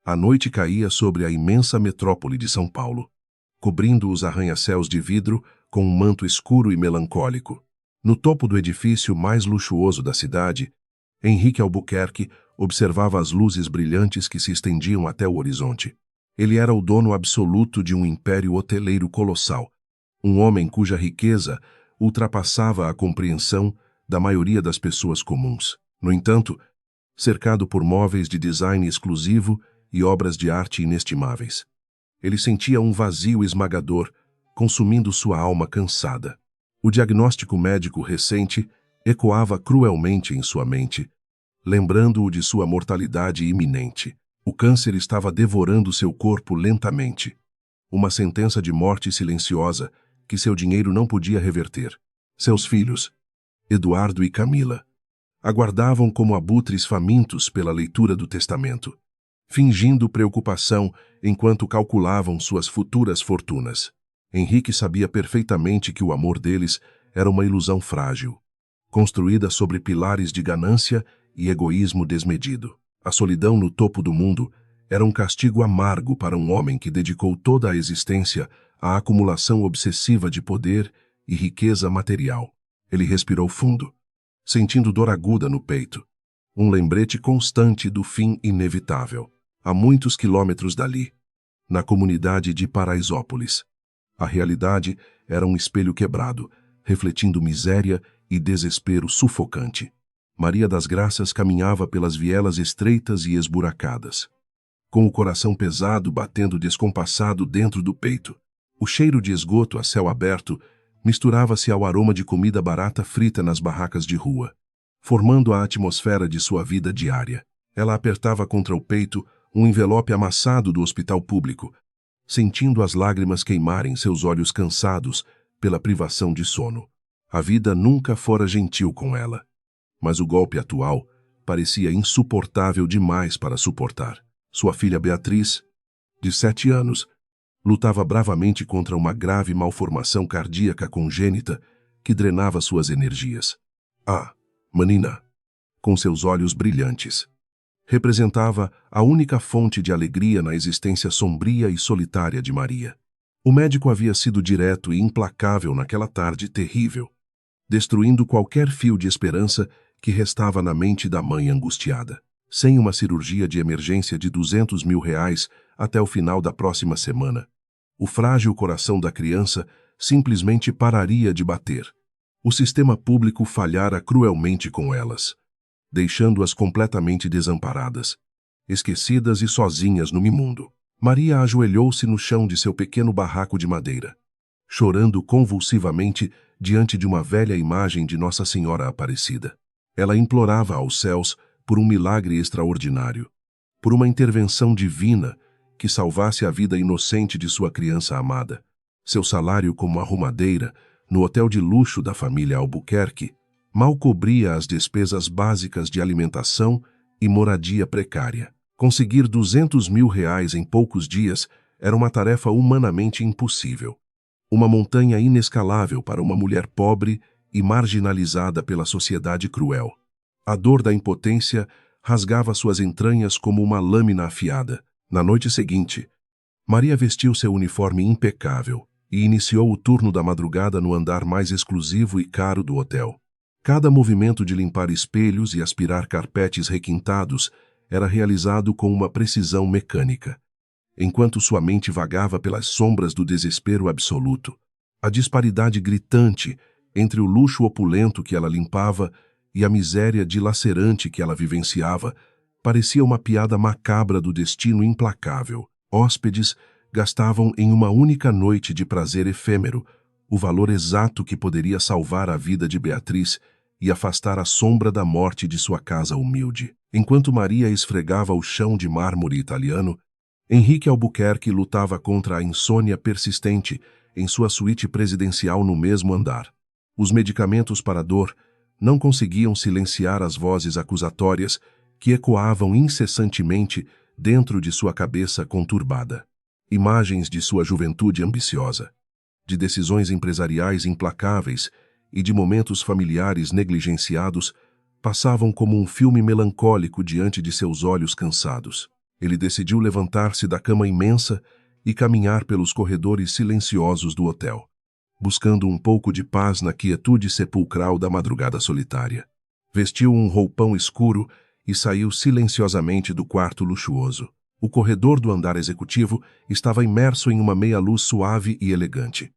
A noite caía sobre a imensa metrópole de São Paulo, cobrindo os arranha-céus de vidro com um manto escuro e melancólico. No topo do edifício mais luxuoso da cidade, Henrique Albuquerque observava as luzes brilhantes que se estendiam até o horizonte. Ele era o dono absoluto de um império hoteleiro colossal, um homem cuja riqueza ultrapassava a compreensão da maioria das pessoas comuns. No entanto, cercado por móveis de design exclusivo e obras de arte inestimáveis, ele sentia um vazio esmagador, consumindo sua alma cansada. O diagnóstico médico recente ecoava cruelmente em sua mente, lembrando-o de sua mortalidade iminente. O câncer estava devorando seu corpo lentamente. Uma sentença de morte silenciosa que seu dinheiro não podia reverter. Seus filhos, Eduardo e Camila, aguardavam como abutres famintos pela leitura do testamento, fingindo preocupação enquanto calculavam suas futuras fortunas. Henrique sabia perfeitamente que o amor deles era uma ilusão frágil, construída sobre pilares de ganância e egoísmo desmedido. A solidão no topo do mundo era um castigo amargo para um homem que dedicou toda a existência à acumulação obsessiva de poder e riqueza material. Ele respirou fundo, sentindo dor aguda no peito, um lembrete constante do fim inevitável. A muitos quilômetros dali, na comunidade de Paraisópolis, a realidade era um espelho quebrado, refletindo miséria e desespero sufocante. Maria das Graças caminhava pelas vielas estreitas e esburacadas, com o coração pesado batendo descompassado dentro do peito. O cheiro de esgoto a céu aberto misturava-se ao aroma de comida barata frita nas barracas de rua, formando a atmosfera de sua vida diária. Ela apertava contra o peito um envelope amassado do hospital público, sentindo as lágrimas queimarem seus olhos cansados pela privação de sono. A vida nunca fora gentil com ela, mas o golpe atual parecia insuportável demais para suportar. Sua filha Beatriz, de 7 anos, lutava bravamente contra uma grave malformação cardíaca congênita que drenava suas energias. A menina, com seus olhos brilhantes, representava a única fonte de alegria na existência sombria e solitária de Maria. O médico havia sido direto e implacável naquela tarde terrível, destruindo qualquer fio de esperança que restava na mente da mãe angustiada. Sem uma cirurgia de emergência de R$200 mil até o final da próxima semana, o frágil coração da criança simplesmente pararia de bater. O sistema público falhara cruelmente com elas, deixando-as completamente desamparadas, esquecidas e sozinhas no imundo. Maria ajoelhou-se no chão de seu pequeno barraco de madeira, chorando convulsivamente diante de uma velha imagem de Nossa Senhora Aparecida. Ela implorava aos céus por um milagre extraordinário, por uma intervenção divina que salvasse a vida inocente de sua criança amada. Seu salário como arrumadeira no hotel de luxo da família Albuquerque mal cobria as despesas básicas de alimentação e moradia precária. Conseguir R$200 mil em poucos dias era uma tarefa humanamente impossível. Uma montanha inescalável para uma mulher pobre e marginalizada pela sociedade cruel. A dor da impotência rasgava suas entranhas como uma lâmina afiada. Na noite seguinte, Maria vestiu seu uniforme impecável e iniciou o turno da madrugada no andar mais exclusivo e caro do hotel. Cada movimento de limpar espelhos e aspirar carpetes requintados era realizado com uma precisão mecânica, enquanto sua mente vagava pelas sombras do desespero absoluto. A disparidade gritante entre o luxo opulento que ela limpava e a miséria dilacerante que ela vivenciava parecia uma piada macabra do destino implacável. Hóspedes gastavam em uma única noite de prazer efêmero o valor exato que poderia salvar a vida de Beatriz e afastar a sombra da morte de sua casa humilde. Enquanto Maria esfregava o chão de mármore italiano, Henrique Albuquerque lutava contra a insônia persistente em sua suíte presidencial no mesmo andar. Os medicamentos para a dor não conseguiam silenciar as vozes acusatórias que ecoavam incessantemente dentro de sua cabeça conturbada. Imagens de sua juventude ambiciosa, de decisões empresariais implacáveis e de momentos familiares negligenciados passavam como um filme melancólico diante de seus olhos cansados. Ele decidiu levantar-se da cama imensa e caminhar pelos corredores silenciosos do hotel, buscando um pouco de paz na quietude sepulcral da madrugada solitária. Vestiu um roupão escuro e saiu silenciosamente do quarto luxuoso. O corredor do andar executivo estava imerso em uma meia-luz suave e elegante,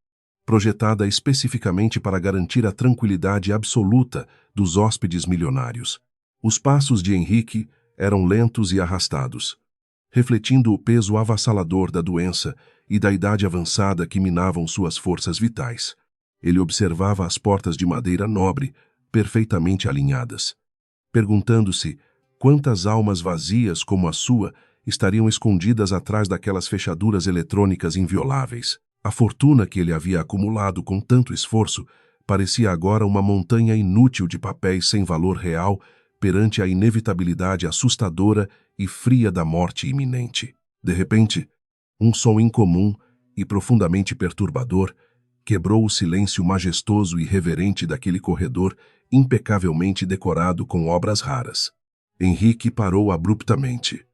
projetada especificamente para garantir a tranquilidade absoluta dos hóspedes milionários. Os passos de Henrique eram lentos e arrastados, refletindo o peso avassalador da doença e da idade avançada que minavam suas forças vitais. Ele observava as portas de madeira nobre, perfeitamente alinhadas, perguntando-se quantas almas vazias como a sua estariam escondidas atrás daquelas fechaduras eletrônicas invioláveis. A fortuna que ele havia acumulado com tanto esforço parecia agora uma montanha inútil de papéis sem valor real perante a inevitabilidade assustadora e fria da morte iminente. De repente, um som incomum e profundamente perturbador quebrou o silêncio majestoso e reverente daquele corredor impecavelmente decorado com obras raras. Henrique parou abruptamente,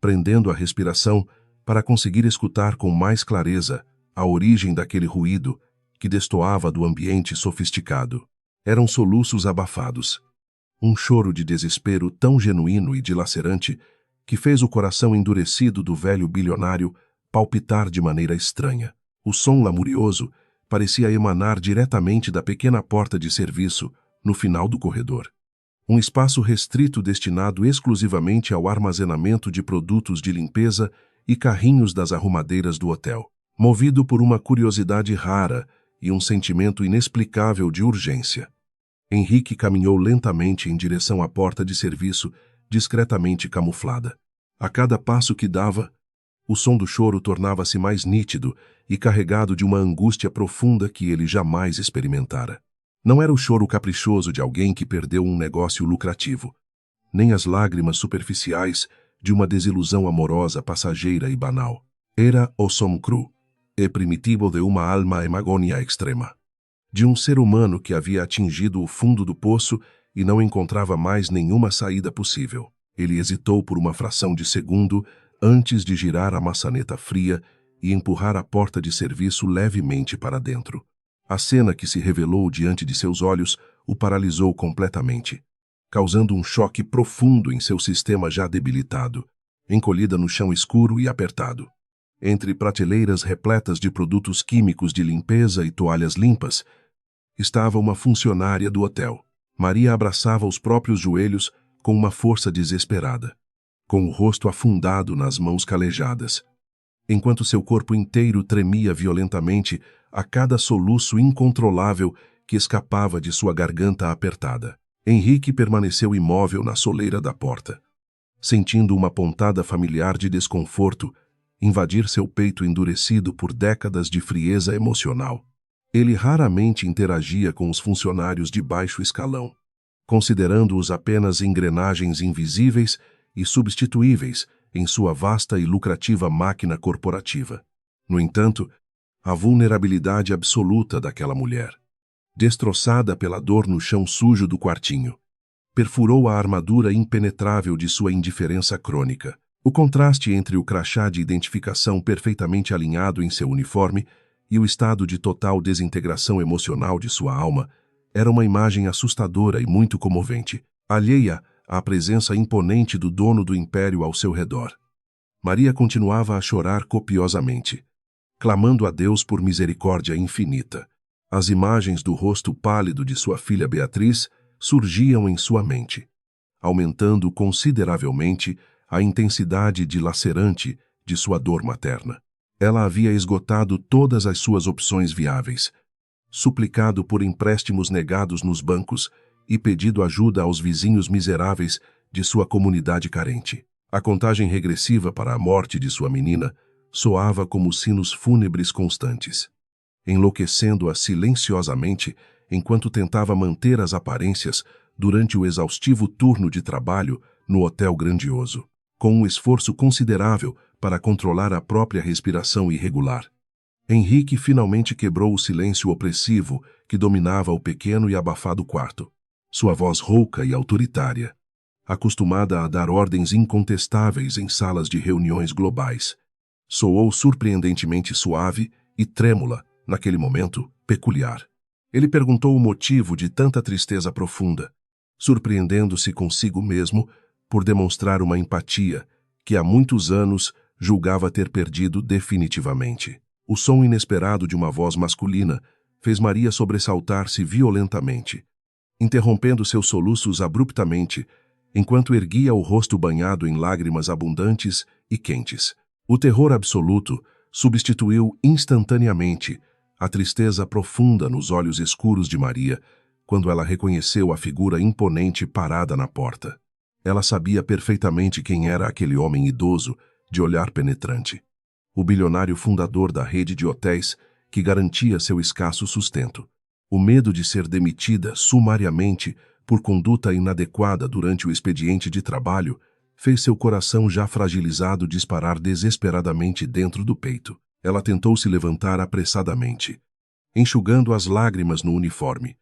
prendendo a respiração para conseguir escutar com mais clareza a origem daquele ruído que destoava do ambiente sofisticado. Eram soluços abafados, um choro de desespero tão genuíno e dilacerante que fez o coração endurecido do velho bilionário palpitar de maneira estranha. O som lamurioso parecia emanar diretamente da pequena porta de serviço no final do corredor, um espaço restrito destinado exclusivamente ao armazenamento de produtos de limpeza e carrinhos das arrumadeiras do hotel. Movido por uma curiosidade rara e um sentimento inexplicável de urgência, Henrique caminhou lentamente em direção à porta de serviço, discretamente camuflada. A cada passo que dava, o som do choro tornava-se mais nítido e carregado de uma angústia profunda que ele jamais experimentara. Não era o choro caprichoso de alguém que perdeu um negócio lucrativo, nem as lágrimas superficiais de uma desilusão amorosa passageira e banal. Era o som cru e primitivo de uma alma em agonia extrema, de um ser humano que havia atingido o fundo do poço e não encontrava mais nenhuma saída possível. Ele hesitou por uma fração de segundo antes de girar a maçaneta fria e empurrar a porta de serviço levemente para dentro. A cena que se revelou diante de seus olhos o paralisou completamente, causando um choque profundo em seu sistema já debilitado, encolhida no chão escuro e apertado. Entre prateleiras repletas de produtos químicos de limpeza e toalhas limpas, estava uma funcionária do hotel. Maria abraçava os próprios joelhos com uma força desesperada, com o rosto afundado nas mãos calejadas, enquanto seu corpo inteiro tremia violentamente a cada soluço incontrolável que escapava de sua garganta apertada. Henrique permaneceu imóvel na soleira da porta, sentindo uma pontada familiar de desconforto invadir seu peito endurecido por décadas de frieza emocional. Ele raramente interagia com os funcionários de baixo escalão, considerando-os apenas engrenagens invisíveis e substituíveis em sua vasta e lucrativa máquina corporativa. No entanto, a vulnerabilidade absoluta daquela mulher, destroçada pela dor no chão sujo do quartinho, perfurou a armadura impenetrável de sua indiferença crônica. O contraste entre o crachá de identificação perfeitamente alinhado em seu uniforme e o estado de total desintegração emocional de sua alma era uma imagem assustadora e muito comovente, alheia à presença imponente do dono do império ao seu redor. Maria continuava a chorar copiosamente, clamando a Deus por misericórdia infinita. As imagens do rosto pálido de sua filha Beatriz surgiam em sua mente, aumentando consideravelmente a intensidade dilacerante de sua dor materna. Ela havia esgotado todas as suas opções viáveis, suplicado por empréstimos negados nos bancos e pedido ajuda aos vizinhos miseráveis de sua comunidade carente. A contagem regressiva para a morte de sua menina soava como sinos fúnebres constantes, enlouquecendo-a silenciosamente enquanto tentava manter as aparências durante o exaustivo turno de trabalho no hotel grandioso, com um esforço considerável para controlar a própria respiração irregular. Henrique finalmente quebrou o silêncio opressivo que dominava o pequeno e abafado quarto. Sua voz rouca e autoritária, acostumada a dar ordens incontestáveis em salas de reuniões globais. Soou surpreendentemente suave e trêmula, naquele momento peculiar. Ele perguntou o motivo de tanta tristeza profunda, surpreendendo-se consigo mesmo por demonstrar uma empatia que há muitos anos julgava ter perdido definitivamente. O som inesperado de uma voz masculina fez Maria sobressaltar-se violentamente, interrompendo seus soluços abruptamente, enquanto erguia o rosto banhado em lágrimas abundantes e quentes. O terror absoluto substituiu instantaneamente a tristeza profunda nos olhos escuros de Maria quando ela reconheceu a figura imponente parada na porta. Ela sabia perfeitamente quem era aquele homem idoso de olhar penetrante. O bilionário fundador da rede de hotéis que garantia seu escasso sustento. O medo de ser demitida sumariamente por conduta inadequada durante o expediente de trabalho fez seu coração já fragilizado disparar desesperadamente dentro do peito. Ela tentou se levantar apressadamente, enxugando as lágrimas no uniforme,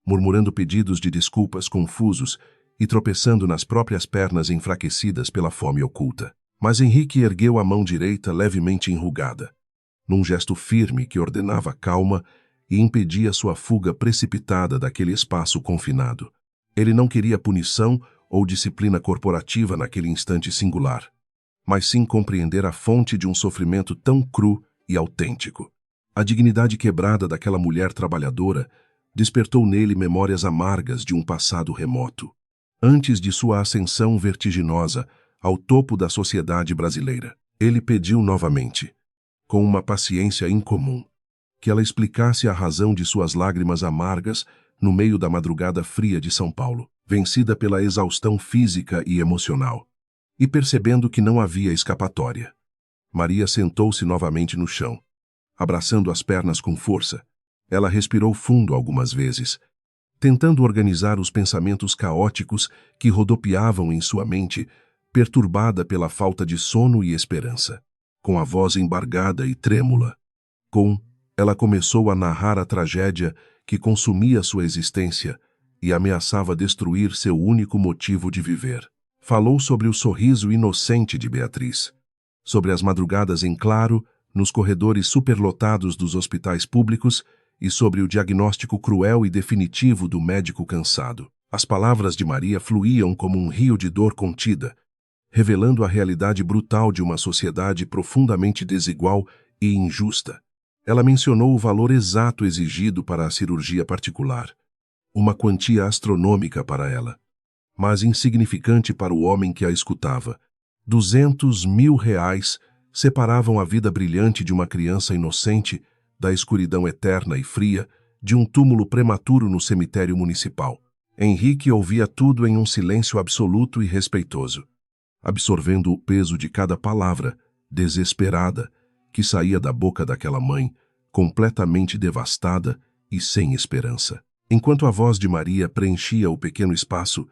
murmurando pedidos de desculpas confusos e tropeçando nas próprias pernas enfraquecidas pela fome oculta. Mas Henrique ergueu a mão direita levemente enrugada, num gesto firme que ordenava calma e impedia sua fuga precipitada daquele espaço confinado. Ele não queria punição ou disciplina corporativa naquele instante singular, mas sim compreender a fonte de um sofrimento tão cru e autêntico. A dignidade quebrada daquela mulher trabalhadora despertou nele memórias amargas de um passado remoto, antes de sua ascensão vertiginosa ao topo da sociedade brasileira. Ele pediu novamente, com uma paciência incomum, que ela explicasse a razão de suas lágrimas amargas no meio da madrugada fria de São Paulo, vencida pela exaustão física e emocional. E percebendo que não havia escapatória, Maria sentou-se novamente no chão, abraçando as pernas com força. Ela respirou fundo algumas vezes, tentando organizar os pensamentos caóticos que rodopiavam em sua mente, perturbada pela falta de sono e esperança. Com a voz embargada e trêmula, ela começou a narrar a tragédia que consumia sua existência e ameaçava destruir seu único motivo de viver. Falou sobre o sorriso inocente de Beatriz, sobre as madrugadas em claro, nos corredores superlotados dos hospitais públicos e sobre o diagnóstico cruel e definitivo do médico cansado. As palavras de Maria fluíam como um rio de dor contida, revelando a realidade brutal de uma sociedade profundamente desigual e injusta. Ela mencionou o valor exato exigido para a cirurgia particular, uma quantia astronômica para ela, mas insignificante para o homem que a escutava. 200.000 reais separavam a vida brilhante de uma criança inocente da escuridão eterna e fria de um túmulo prematuro no cemitério municipal. Henrique ouvia tudo em um silêncio absoluto e respeitoso, absorvendo o peso de cada palavra, desesperada, que saía da boca daquela mãe, completamente devastada e sem esperança. Enquanto a voz de Maria preenchia o pequeno espaço,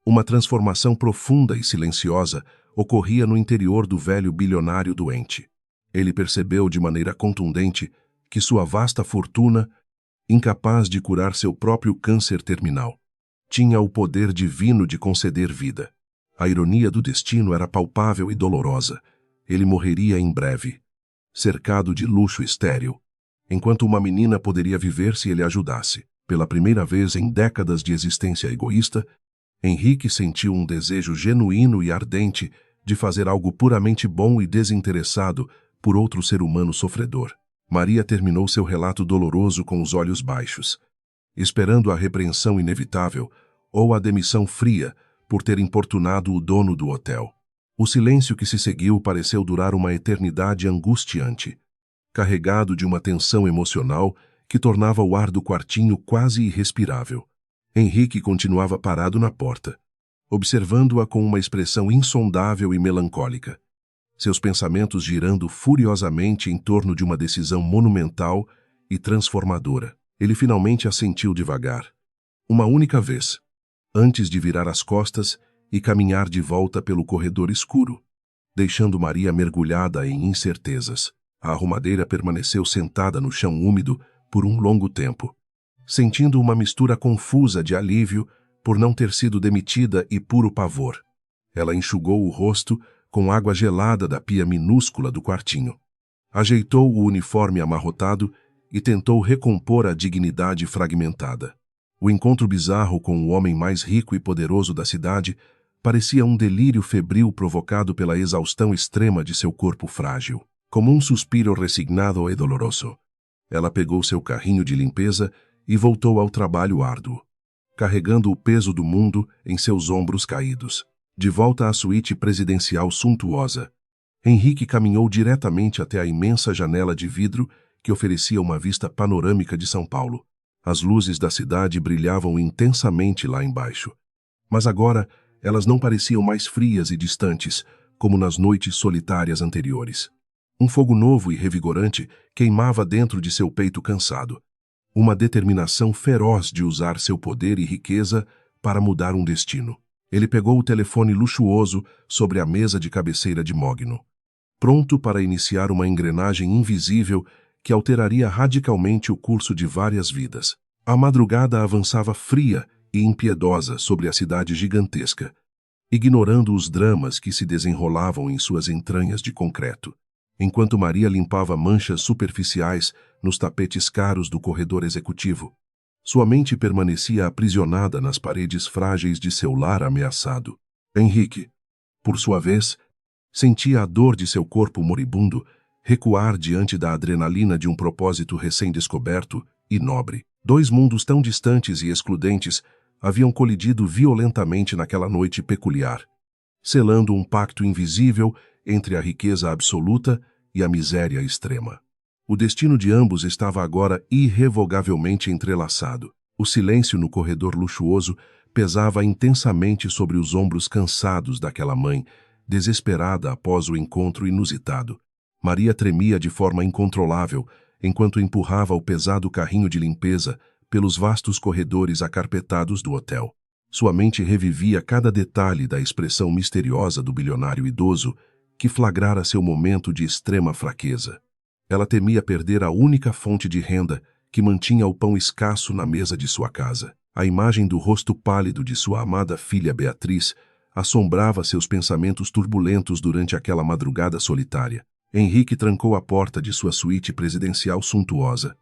uma transformação profunda e silenciosa ocorria no interior do velho bilionário doente. Ele percebeu de maneira contundente que sua vasta fortuna, incapaz de curar seu próprio câncer terminal, tinha o poder divino de conceder vida. A ironia do destino era palpável e dolorosa. Ele morreria em breve, cercado de luxo estéril, enquanto uma menina poderia viver se ele ajudasse. Pela primeira vez em décadas de existência egoísta, Henrique sentiu um desejo genuíno e ardente de fazer algo puramente bom e desinteressado por outro ser humano sofredor. Maria terminou seu relato doloroso com os olhos baixos, esperando a repreensão inevitável ou a demissão fria por ter importunado o dono do hotel. O silêncio que se seguiu pareceu durar uma eternidade angustiante, carregado de uma tensão emocional que tornava o ar do quartinho quase irrespirável. Henrique continuava parado na porta, observando-a com uma expressão insondável e melancólica, seus pensamentos girando furiosamente em torno de uma decisão monumental e transformadora. Ele finalmente assentiu devagar, uma única vez, antes de virar as costas e caminhar de volta pelo corredor escuro, deixando Maria mergulhada em incertezas. A arrumadeira permaneceu sentada no chão úmido por um longo tempo, sentindo uma mistura confusa de alívio, por não ter sido demitida e puro pavor. Ela enxugou o rosto com água gelada da pia minúscula do quartinho. Ajeitou o uniforme amarrotado e tentou recompor a dignidade fragmentada. O encontro bizarro com o homem mais rico e poderoso da cidade parecia um delírio febril provocado pela exaustão extrema de seu corpo frágil. Como um suspiro resignado e doloroso, ela pegou seu carrinho de limpeza e voltou ao trabalho árduo, carregando o peso do mundo em seus ombros caídos. De volta à suíte presidencial suntuosa, Henrique caminhou diretamente até a imensa janela de vidro que oferecia uma vista panorâmica de São Paulo. As luzes da cidade brilhavam intensamente lá embaixo, mas agora elas não pareciam mais frias e distantes, como nas noites solitárias anteriores. Um fogo novo e revigorante queimava dentro de seu peito cansado, uma determinação feroz de usar seu poder e riqueza para mudar um destino. Ele pegou o telefone luxuoso sobre a mesa de cabeceira de mogno, pronto para iniciar uma engrenagem invisível que alteraria radicalmente o curso de várias vidas. A madrugada avançava fria e impiedosa sobre a cidade gigantesca, ignorando os dramas que se desenrolavam em suas entranhas de concreto, enquanto Maria limpava manchas superficiais nos tapetes caros do corredor executivo. Sua mente permanecia aprisionada nas paredes frágeis de seu lar ameaçado. Henrique, por sua vez, sentia a dor de seu corpo moribundo recuar diante da adrenalina de um propósito recém-descoberto e nobre. Dois mundos tão distantes e excludentes haviam colidido violentamente naquela noite peculiar, selando um pacto invisível entre a riqueza absoluta e a miséria extrema. O destino de ambos estava agora irrevogavelmente entrelaçado. O silêncio no corredor luxuoso pesava intensamente sobre os ombros cansados daquela mãe, desesperada após o encontro inusitado. Maria tremia de forma incontrolável enquanto empurrava o pesado carrinho de limpeza pelos vastos corredores acarpetados do hotel. Sua mente revivia cada detalhe da expressão misteriosa do bilionário idoso que flagrara seu momento de extrema fraqueza. Ela temia perder a única fonte de renda que mantinha o pão escasso na mesa de sua casa. A imagem do rosto pálido de sua amada filha Beatriz assombrava seus pensamentos turbulentos durante aquela madrugada solitária. Henrique trancou a porta de sua suíte presidencial suntuosa,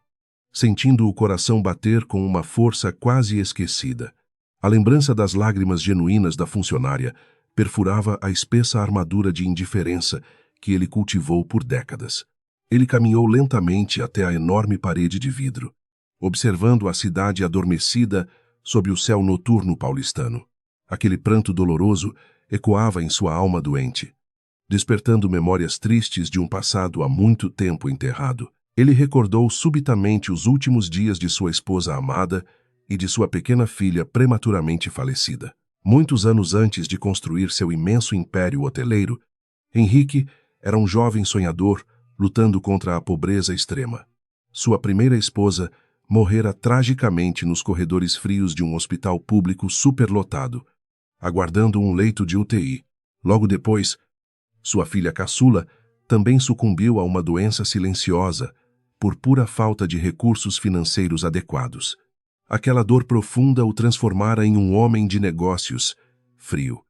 sentindo o coração bater com uma força quase esquecida. A lembrança das lágrimas genuínas da funcionária perfurava a espessa armadura de indiferença que ele cultivou por décadas. Ele caminhou lentamente até a enorme parede de vidro, observando a cidade adormecida sob o céu noturno paulistano. Aquele pranto doloroso ecoava em sua alma doente, despertando memórias tristes de um passado há muito tempo enterrado. Ele recordou subitamente os últimos dias de sua esposa amada e de sua pequena filha prematuramente falecida. Muitos anos antes de construir seu imenso império hoteleiro, Henrique era um jovem sonhador lutando contra a pobreza extrema. Sua primeira esposa morrera tragicamente nos corredores frios de um hospital público superlotado, aguardando um leito de UTI. Logo depois, sua filha caçula também sucumbiu a uma doença silenciosa por pura falta de recursos financeiros adequados. Aquela dor profunda o transformara em um homem de negócios, frio,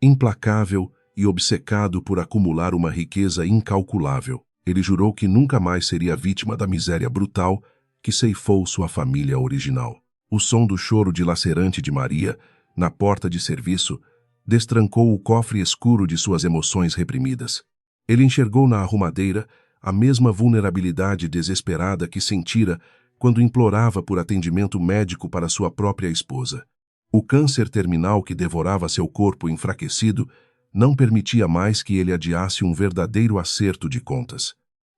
implacável e obcecado por acumular uma riqueza incalculável. Ele jurou que nunca mais seria vítima da miséria brutal que ceifou sua família original. O som do choro dilacerante de Maria, na porta de serviço, destrancou o cofre escuro de suas emoções reprimidas. Ele enxergou na arrumadeira a mesma vulnerabilidade desesperada que sentira quando implorava por atendimento médico para sua própria esposa. O câncer terminal que devorava seu corpo enfraquecido não permitia mais que ele adiasse um verdadeiro acerto de contas.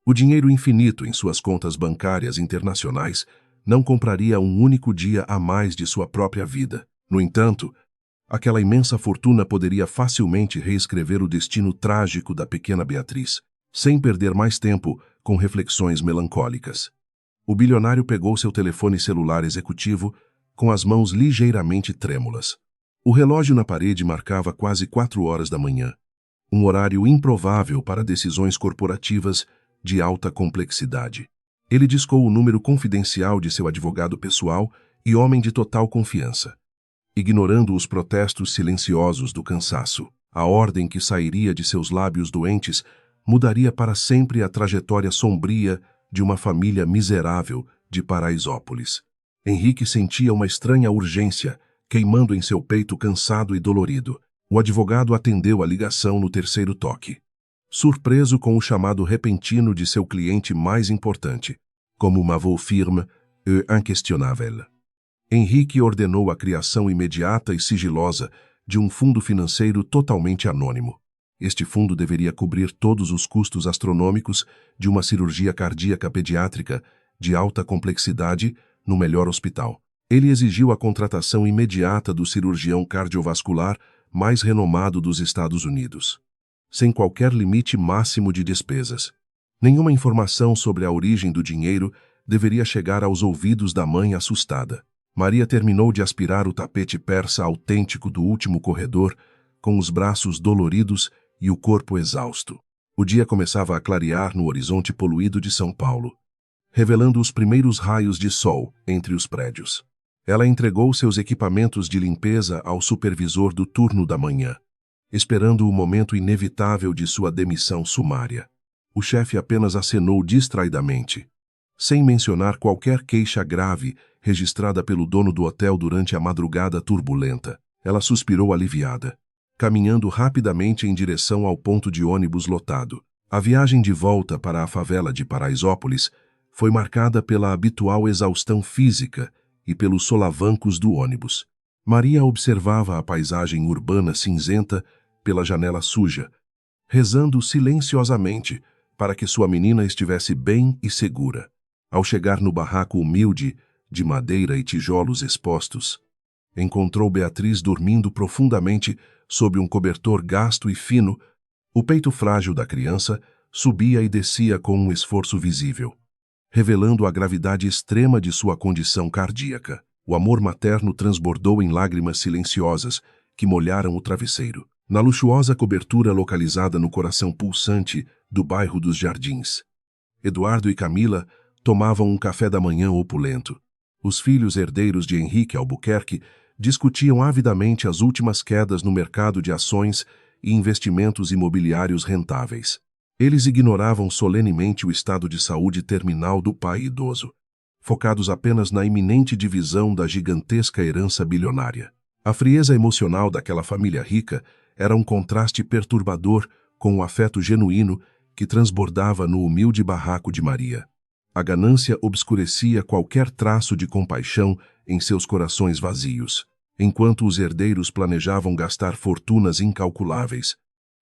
O dinheiro infinito em suas contas bancárias internacionais não compraria um único dia a mais de sua própria vida. No entanto, aquela imensa fortuna poderia facilmente reescrever o destino trágico da pequena Beatriz, sem perder mais tempo com reflexões melancólicas. O bilionário pegou seu telefone celular executivo com as mãos ligeiramente trêmulas. O relógio na parede marcava quase 4 horas da manhã, um horário improvável para decisões corporativas de alta complexidade. Ele discou o número confidencial de seu advogado pessoal e homem de total confiança. ignorando os protestos silenciosos do cansaço. A ordem que sairia de seus lábios doentes mudaria para sempre a trajetória sombria de uma família miserável de Paraisópolis. Henrique sentia uma estranha urgência, queimando em seu peito cansado e dolorido. O advogado atendeu a ligação no terceiro toque, surpreso com o chamado repentino de seu cliente mais importante, como uma voix firme e inquestionável. Henrique ordenou a criação imediata e sigilosa de um fundo financeiro totalmente anônimo. Este fundo deveria cobrir todos os custos astronômicos de uma cirurgia cardíaca pediátrica de alta complexidade no melhor hospital. Ele exigiu a contratação imediata do cirurgião cardiovascular mais renomado dos Estados Unidos, sem qualquer limite máximo de despesas. Nenhuma informação sobre a origem do dinheiro deveria chegar aos ouvidos da mãe assustada. Maria terminou de aspirar o tapete persa autêntico do último corredor, com os braços doloridos e o corpo exausto. O dia começava a clarear no horizonte poluído de São Paulo, revelando os primeiros raios de sol entre os prédios. Ela entregou seus equipamentos de limpeza ao supervisor do turno da manhã, esperando o momento inevitável de sua demissão sumária. O chefe apenas acenou distraidamente, sem mencionar qualquer queixa grave registrada pelo dono do hotel durante a madrugada turbulenta. Ela suspirou aliviada, caminhando rapidamente em direção ao ponto de ônibus lotado. A viagem de volta para a favela de Paraisópolis foi marcada pela habitual exaustão física e pelos solavancos do ônibus. Maria observava a paisagem urbana cinzenta pela janela suja, rezando silenciosamente para que sua menina estivesse bem e segura. Ao chegar no barraco humilde, de madeira e tijolos expostos, encontrou Beatriz dormindo profundamente sob um cobertor gasto e fino. O peito frágil da criança subia e descia com um esforço visível, revelando a gravidade extrema de sua condição cardíaca. O amor materno transbordou em lágrimas silenciosas que molharam o travesseiro. Na luxuosa cobertura localizada no coração pulsante do bairro dos Jardins, Eduardo e Camila tomavam um café da manhã opulento. Os filhos herdeiros de Henrique Albuquerque discutiam avidamente as últimas quedas no mercado de ações e investimentos imobiliários rentáveis. Eles ignoravam solenemente o estado de saúde terminal do pai idoso, focados apenas na iminente divisão da gigantesca herança bilionária. A frieza emocional daquela família rica era um contraste perturbador com o afeto genuíno que transbordava no humilde barraco de Maria. A ganância obscurecia qualquer traço de compaixão em seus corações vazios. Enquanto os herdeiros planejavam gastar fortunas incalculáveis,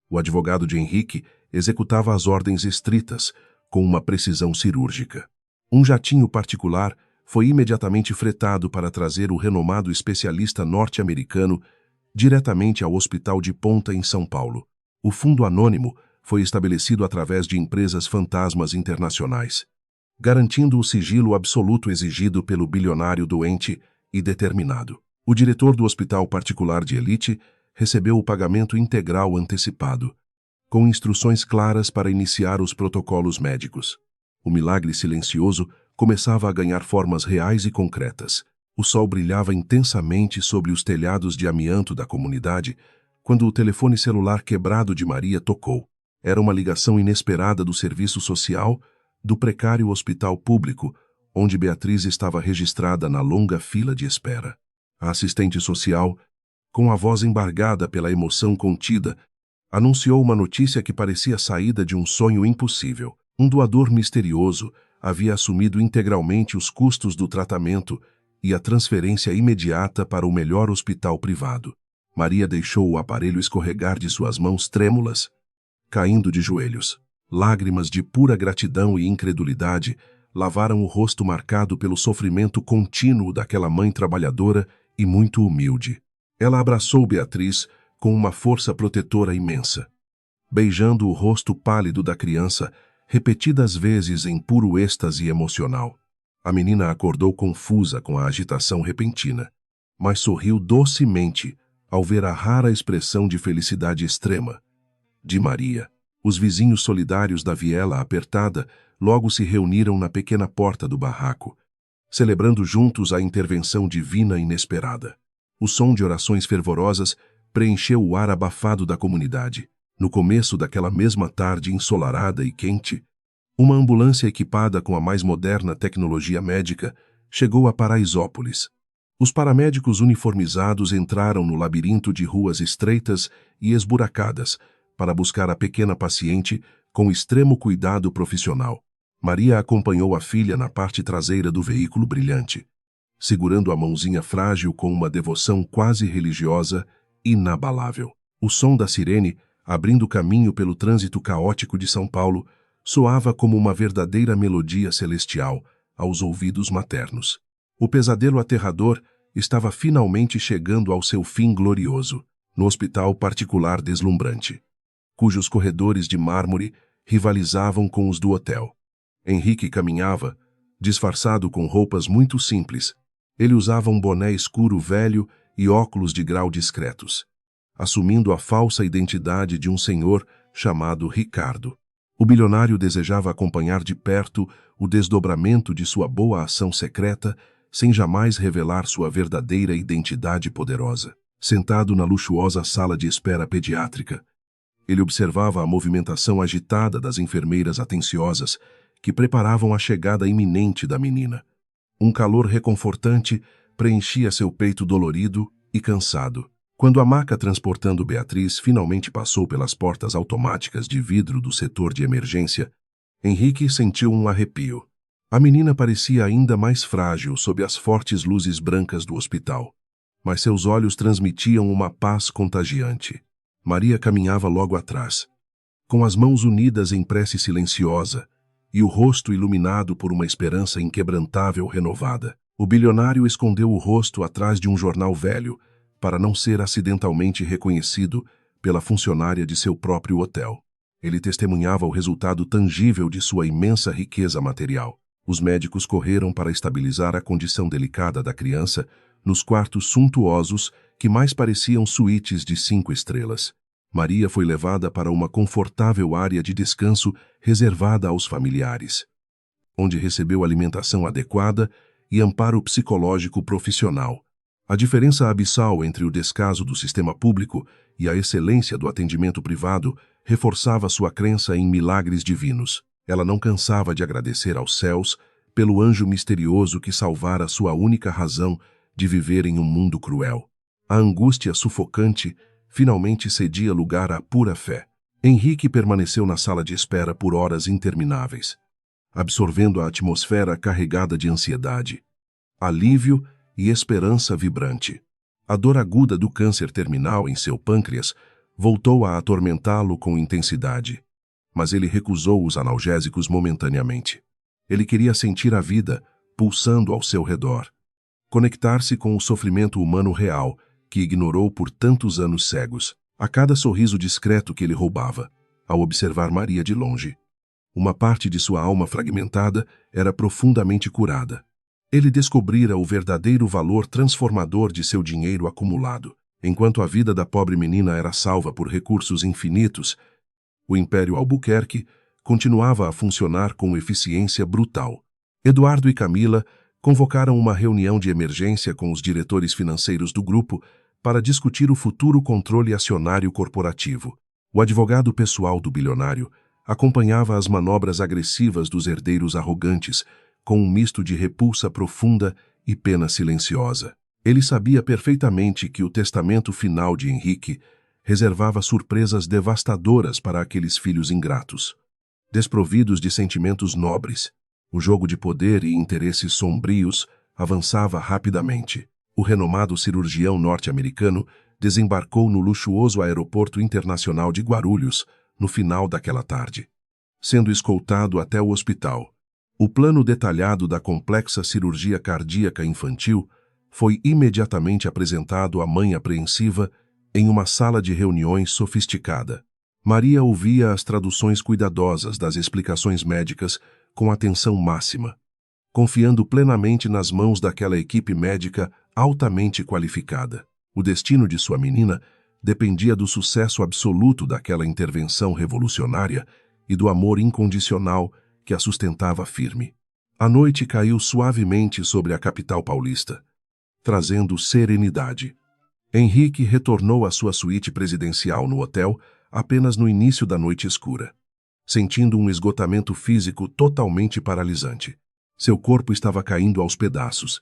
o advogado de Henrique executava as ordens estritas, com uma precisão cirúrgica. Um jatinho particular foi imediatamente fretado para trazer o renomado especialista norte-americano diretamente ao Hospital de Ponta em São Paulo. O fundo anônimo foi estabelecido através de empresas fantasmas internacionais, garantindo o sigilo absoluto exigido pelo bilionário doente e determinado. O diretor do hospital particular de elite recebeu o pagamento integral antecipado, com instruções claras para iniciar os protocolos médicos. O milagre silencioso começava a ganhar formas reais e concretas. O sol brilhava intensamente sobre os telhados de amianto da comunidade quando o telefone celular quebrado de Maria tocou. Era uma ligação inesperada do serviço social do precário hospital público, onde Beatriz estava registrada na longa fila de espera. A assistente social, com a voz embargada pela emoção contida, anunciou uma notícia que parecia saída de um sonho impossível. Um doador misterioso havia assumido integralmente os custos do tratamento e a transferência imediata para o melhor hospital privado. Maria deixou o aparelho escorregar de suas mãos trêmulas, caindo de joelhos. Lágrimas de pura gratidão e incredulidade lavaram o rosto marcado pelo sofrimento contínuo daquela mãe trabalhadora e muito humilde. Ela abraçou Beatriz com uma força protetora imensa, beijando o rosto pálido da criança repetidas vezes em puro êxtase emocional. A menina acordou confusa com a agitação repentina, mas sorriu docemente ao ver a rara expressão de felicidade extrema de Maria. Os vizinhos solidários da viela apertada logo se reuniram na pequena porta do barraco, celebrando juntos a intervenção divina inesperada. O som de orações fervorosas preencheu o ar abafado da comunidade. No começo daquela mesma tarde ensolarada e quente, uma ambulância equipada com a mais moderna tecnologia médica chegou a Paraisópolis. Os paramédicos uniformizados entraram no labirinto de ruas estreitas e esburacadas para buscar a pequena paciente com extremo cuidado profissional. Maria acompanhou a filha na parte traseira do veículo brilhante, segurando a mãozinha frágil com uma devoção quase religiosa, inabalável. O som da sirene, abrindo caminho pelo trânsito caótico de São Paulo, soava como uma verdadeira melodia celestial aos ouvidos maternos. O pesadelo aterrador estava finalmente chegando ao seu fim glorioso, no hospital particular deslumbrante, cujos corredores de mármore rivalizavam com os do hotel. Henrique caminhava, disfarçado com roupas muito simples. Ele usava um boné escuro velho e óculos de grau discretos, assumindo a falsa identidade de um senhor chamado Ricardo. O bilionário desejava acompanhar de perto o desdobramento de sua boa ação secreta, sem jamais revelar sua verdadeira identidade poderosa. Sentado na luxuosa sala de espera pediátrica, ele observava a movimentação agitada das enfermeiras atenciosas que preparavam a chegada iminente da menina. Um calor reconfortante preenchia seu peito dolorido e cansado. Quando a maca transportando Beatriz finalmente passou pelas portas automáticas de vidro do setor de emergência, Henrique sentiu um arrepio. A menina parecia ainda mais frágil sob as fortes luzes brancas do hospital, mas seus olhos transmitiam uma paz contagiante. Maria caminhava logo atrás, com as mãos unidas em prece silenciosa e o rosto iluminado por uma esperança inquebrantável renovada. O bilionário escondeu o rosto atrás de um jornal velho para não ser acidentalmente reconhecido pela funcionária de seu próprio hotel. Ele testemunhava o resultado tangível de sua imensa riqueza material. Os médicos correram para estabilizar a condição delicada da criança nos quartos suntuosos que mais pareciam suítes de 5 estrelas. Maria foi levada para uma confortável área de descanso reservada aos familiares, onde recebeu alimentação adequada e amparo psicológico profissional. A diferença abissal entre o descaso do sistema público e a excelência do atendimento privado reforçava sua crença em milagres divinos. Ela não cansava de agradecer aos céus pelo anjo misterioso que salvara sua única razão de viver em um mundo cruel. A angústia sufocante finalmente cedia lugar à pura fé. Henrique permaneceu na sala de espera por horas intermináveis, absorvendo a atmosfera carregada de ansiedade, alívio e esperança vibrante. A dor aguda do câncer terminal em seu pâncreas voltou a atormentá-lo com intensidade, mas ele recusou os analgésicos momentaneamente. Ele queria sentir a vida pulsando ao seu redor, conectar-se com o sofrimento humano real que ignorou por tantos anos cegos. A cada sorriso discreto que ele roubava, ao observar Maria de longe, uma parte de sua alma fragmentada era profundamente curada. Ele descobrira o verdadeiro valor transformador de seu dinheiro acumulado. Enquanto a vida da pobre menina era salva por recursos infinitos, o Império Albuquerque continuava a funcionar com eficiência brutal. Eduardo e Camila convocaram uma reunião de emergência com os diretores financeiros do grupo para discutir o futuro controle acionário corporativo. O advogado pessoal do bilionário acompanhava as manobras agressivas dos herdeiros arrogantes, com um misto de repulsa profunda e pena silenciosa. Ele sabia perfeitamente que o testamento final de Henrique reservava surpresas devastadoras para aqueles filhos ingratos. Desprovidos de sentimentos nobres, o jogo de poder e interesses sombrios avançava rapidamente. O renomado cirurgião norte-americano desembarcou no luxuoso aeroporto internacional de Guarulhos no final daquela tarde, sendo escoltado até o hospital. O plano detalhado da complexa cirurgia cardíaca infantil foi imediatamente apresentado à mãe apreensiva em uma sala de reuniões sofisticada. Maria ouvia as traduções cuidadosas das explicações médicas com atenção máxima, confiando plenamente nas mãos daquela equipe médica altamente qualificada. O destino de sua menina dependia do sucesso absoluto daquela intervenção revolucionária e do amor incondicional que a sustentava firme. A noite caiu suavemente sobre a capital paulista, trazendo serenidade. Henrique retornou à sua suíte presidencial no hotel apenas no início da noite escura, sentindo um esgotamento físico totalmente paralisante. Seu corpo estava caindo aos pedaços,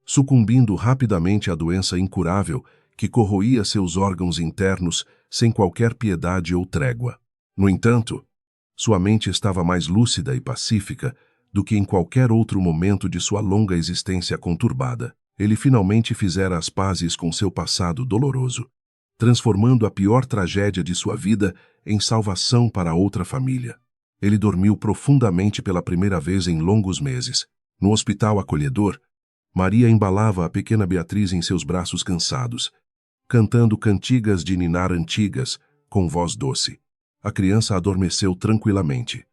sucumbindo rapidamente à doença incurável que corroía seus órgãos internos sem qualquer piedade ou trégua. No entanto, sua mente estava mais lúcida e pacífica do que em qualquer outro momento de sua longa existência conturbada. Ele finalmente fizera as pazes com seu passado doloroso, transformando a pior tragédia de sua vida em salvação para outra família. Ele dormiu profundamente pela primeira vez em longos meses. No hospital acolhedor, Maria embalava a pequena Beatriz em seus braços cansados, cantando cantigas de ninar antigas, com voz doce. A criança adormeceu tranquilamente,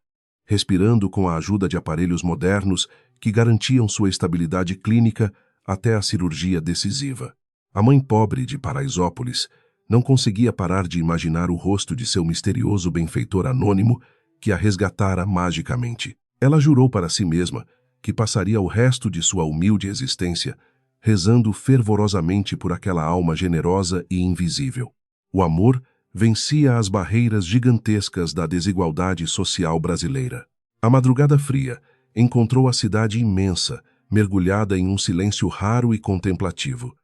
respirando com a ajuda de aparelhos modernos que garantiam sua estabilidade clínica até a cirurgia decisiva. A mãe pobre de Paraisópolis não conseguia parar de imaginar o rosto de seu misterioso benfeitor anônimo que a resgatara magicamente. Ela jurou para si mesma que passaria o resto de sua humilde existência rezando fervorosamente por aquela alma generosa e invisível. O amor vencia as barreiras gigantescas da desigualdade social brasileira. A madrugada fria encontrou a cidade imensa, mergulhada em um silêncio raro e contemplativo,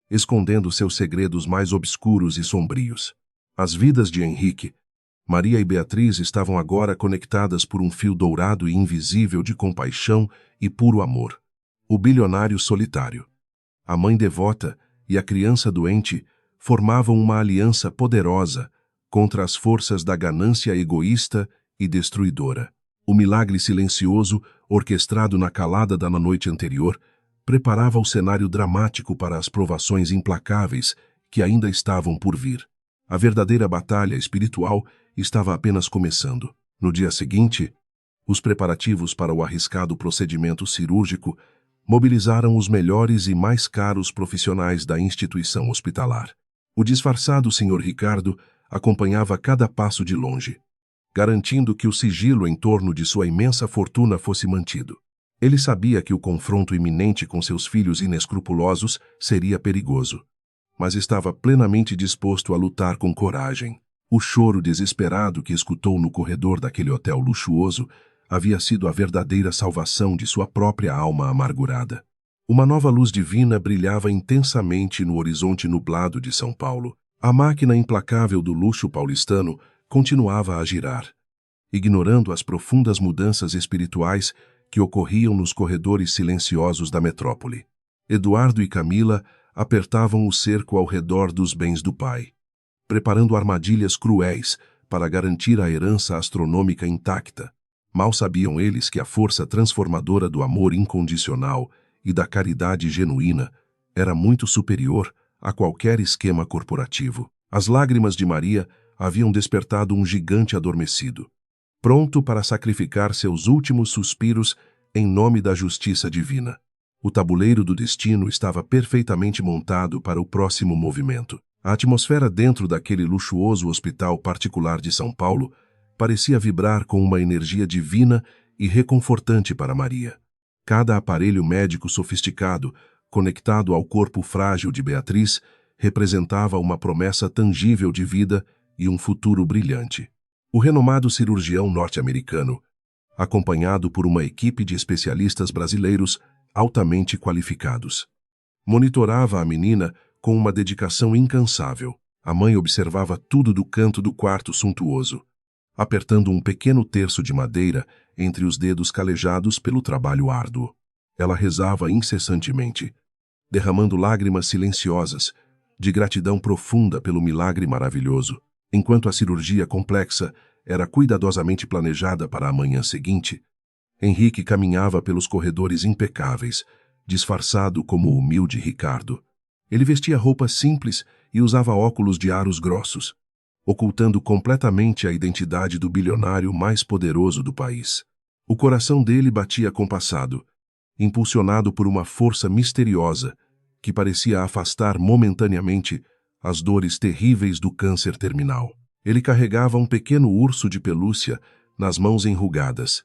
escondendo seus segredos mais obscuros e sombrios. As vidas de Henrique, Maria e Beatriz estavam agora conectadas por um fio dourado e invisível de compaixão e puro amor. O bilionário solitário, a mãe devota e a criança doente formavam uma aliança poderosa contra as forças da ganância egoísta e destruidora. O milagre silencioso, orquestrado na calada da noite anterior, preparava o cenário dramático para as provações implacáveis que ainda estavam por vir. A verdadeira batalha espiritual estava apenas começando. No dia seguinte, os preparativos para o arriscado procedimento cirúrgico mobilizaram os melhores e mais caros profissionais da instituição hospitalar. O disfarçado Sr. Ricardo acompanhava cada passo de longe, garantindo que o sigilo em torno de sua imensa fortuna fosse mantido. Ele sabia que o confronto iminente com seus filhos inescrupulosos seria perigoso, mas estava plenamente disposto a lutar com coragem. O choro desesperado que escutou no corredor daquele hotel luxuoso havia sido a verdadeira salvação de sua própria alma amargurada. Uma nova luz divina brilhava intensamente no horizonte nublado de São Paulo. A máquina implacável do luxo paulistano continuava a girar, ignorando as profundas mudanças espirituais que ocorriam nos corredores silenciosos da metrópole. Eduardo e Camila apertavam o cerco ao redor dos bens do pai, preparando armadilhas cruéis para garantir a herança astronômica intacta. Mal sabiam eles que a força transformadora do amor incondicional e da caridade genuína era muito superior a qualquer esquema corporativo. As lágrimas de Maria haviam despertado um gigante adormecido, pronto para sacrificar seus últimos suspiros em nome da justiça divina. O tabuleiro do destino estava perfeitamente montado para o próximo movimento. A atmosfera dentro daquele luxuoso hospital particular de São Paulo parecia vibrar com uma energia divina e reconfortante para Maria. Cada aparelho médico sofisticado, conectado ao corpo frágil de Beatriz, representava uma promessa tangível de vida e um futuro brilhante. O renomado cirurgião norte-americano, acompanhado por uma equipe de especialistas brasileiros altamente qualificados, monitorava a menina com uma dedicação incansável. A mãe observava tudo do canto do quarto suntuoso, apertando um pequeno terço de madeira entre os dedos calejados pelo trabalho árduo. Ela rezava incessantemente, derramando lágrimas silenciosas, de gratidão profunda pelo milagre maravilhoso. Enquanto a cirurgia complexa era cuidadosamente planejada para a manhã seguinte, Henrique caminhava pelos corredores impecáveis, disfarçado como o humilde Ricardo. Ele vestia roupas simples e usava óculos de aros grossos, ocultando completamente a identidade do bilionário mais poderoso do país. O coração dele batia compassado, impulsionado por uma força misteriosa que parecia afastar momentaneamente as dores terríveis do câncer terminal. Ele carregava um pequeno urso de pelúcia nas mãos enrugadas,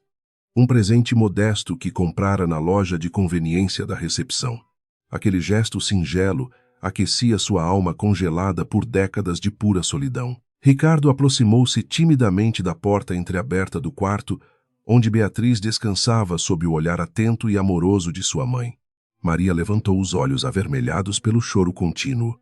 um presente modesto que comprara na loja de conveniência da recepção. Aquele gesto singelo aquecia sua alma congelada por décadas de pura solidão. Ricardo aproximou-se timidamente da porta entreaberta do quarto, onde Beatriz descansava sob o olhar atento e amoroso de sua mãe. Maria levantou os olhos avermelhados pelo choro contínuo,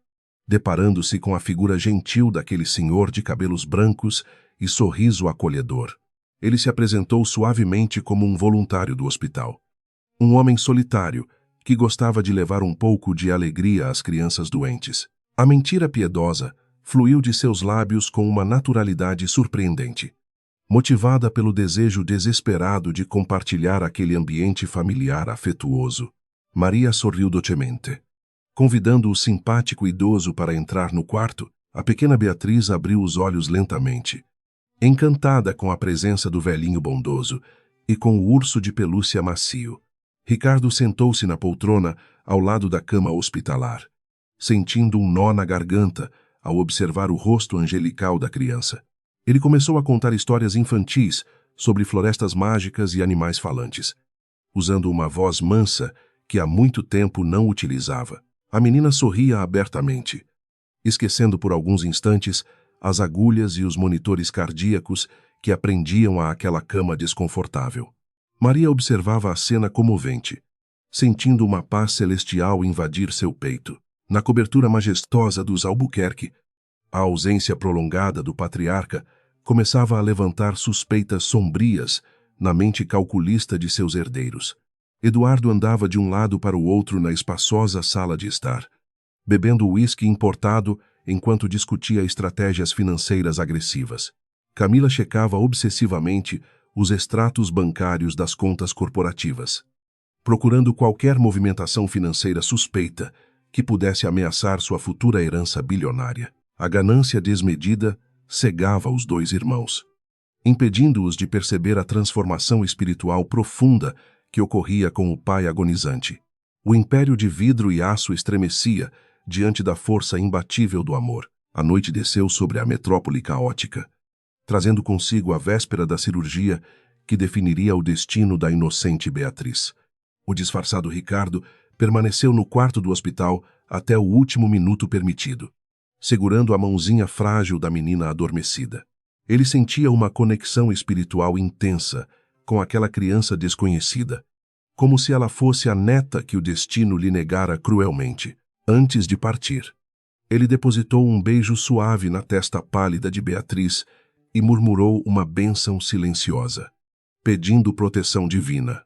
deparando-se com a figura gentil daquele senhor de cabelos brancos e sorriso acolhedor. Ele se apresentou suavemente como um voluntário do hospital. Um homem solitário, que gostava de levar um pouco de alegria às crianças doentes. A mentira piedosa fluiu de seus lábios com uma naturalidade surpreendente, motivada pelo desejo desesperado de compartilhar aquele ambiente familiar afetuoso. Maria sorriu docemente. Convidando o simpático idoso para entrar no quarto, a pequena Beatriz abriu os olhos lentamente, encantada com a presença do velhinho bondoso e com o urso de pelúcia macio. Ricardo sentou-se na poltrona ao lado da cama hospitalar, sentindo um nó na garganta ao observar o rosto angelical da criança. Ele começou a contar histórias infantis sobre florestas mágicas e animais falantes, usando uma voz mansa que há muito tempo não utilizava. A menina sorria abertamente, esquecendo por alguns instantes as agulhas e os monitores cardíacos que a prendiam àquela cama desconfortável. Maria observava a cena comovente, sentindo uma paz celestial invadir seu peito. Na cobertura majestosa dos Albuquerque, a ausência prolongada do patriarca começava a levantar suspeitas sombrias na mente calculista de seus herdeiros. Eduardo andava de um lado para o outro na espaçosa sala de estar, bebendo uísque importado enquanto discutia estratégias financeiras agressivas. Camila checava obsessivamente os extratos bancários das contas corporativas, procurando qualquer movimentação financeira suspeita que pudesse ameaçar sua futura herança bilionária. A ganância desmedida cegava os dois irmãos, impedindo-os de perceber a transformação espiritual profunda que ocorria com o pai agonizante. O império de vidro e aço estremecia diante da força imbatível do amor. A noite desceu sobre a metrópole caótica, trazendo consigo a véspera da cirurgia que definiria o destino da inocente Beatriz. O disfarçado Ricardo permaneceu no quarto do hospital até o último minuto permitido, segurando a mãozinha frágil da menina adormecida. Ele sentia uma conexão espiritual intensa com aquela criança desconhecida, como se ela fosse a neta que o destino lhe negara cruelmente. Antes de partir, ele depositou um beijo suave na testa pálida de Beatriz e murmurou uma bênção silenciosa, pedindo proteção divina.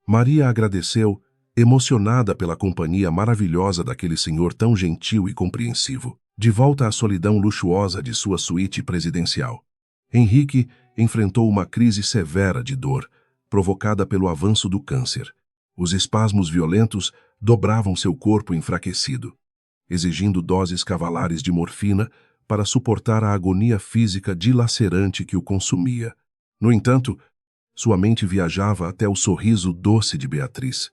Maria agradeceu, emocionada pela companhia maravilhosa daquele senhor tão gentil e compreensivo. De volta à solidão luxuosa de sua suíte presidencial, Henrique enfrentou uma crise severa de dor, provocada pelo avanço do câncer. Os espasmos violentos dobravam seu corpo enfraquecido, exigindo doses cavalares de morfina para suportar a agonia física dilacerante que o consumia. No entanto, sua mente viajava até o sorriso doce de Beatriz,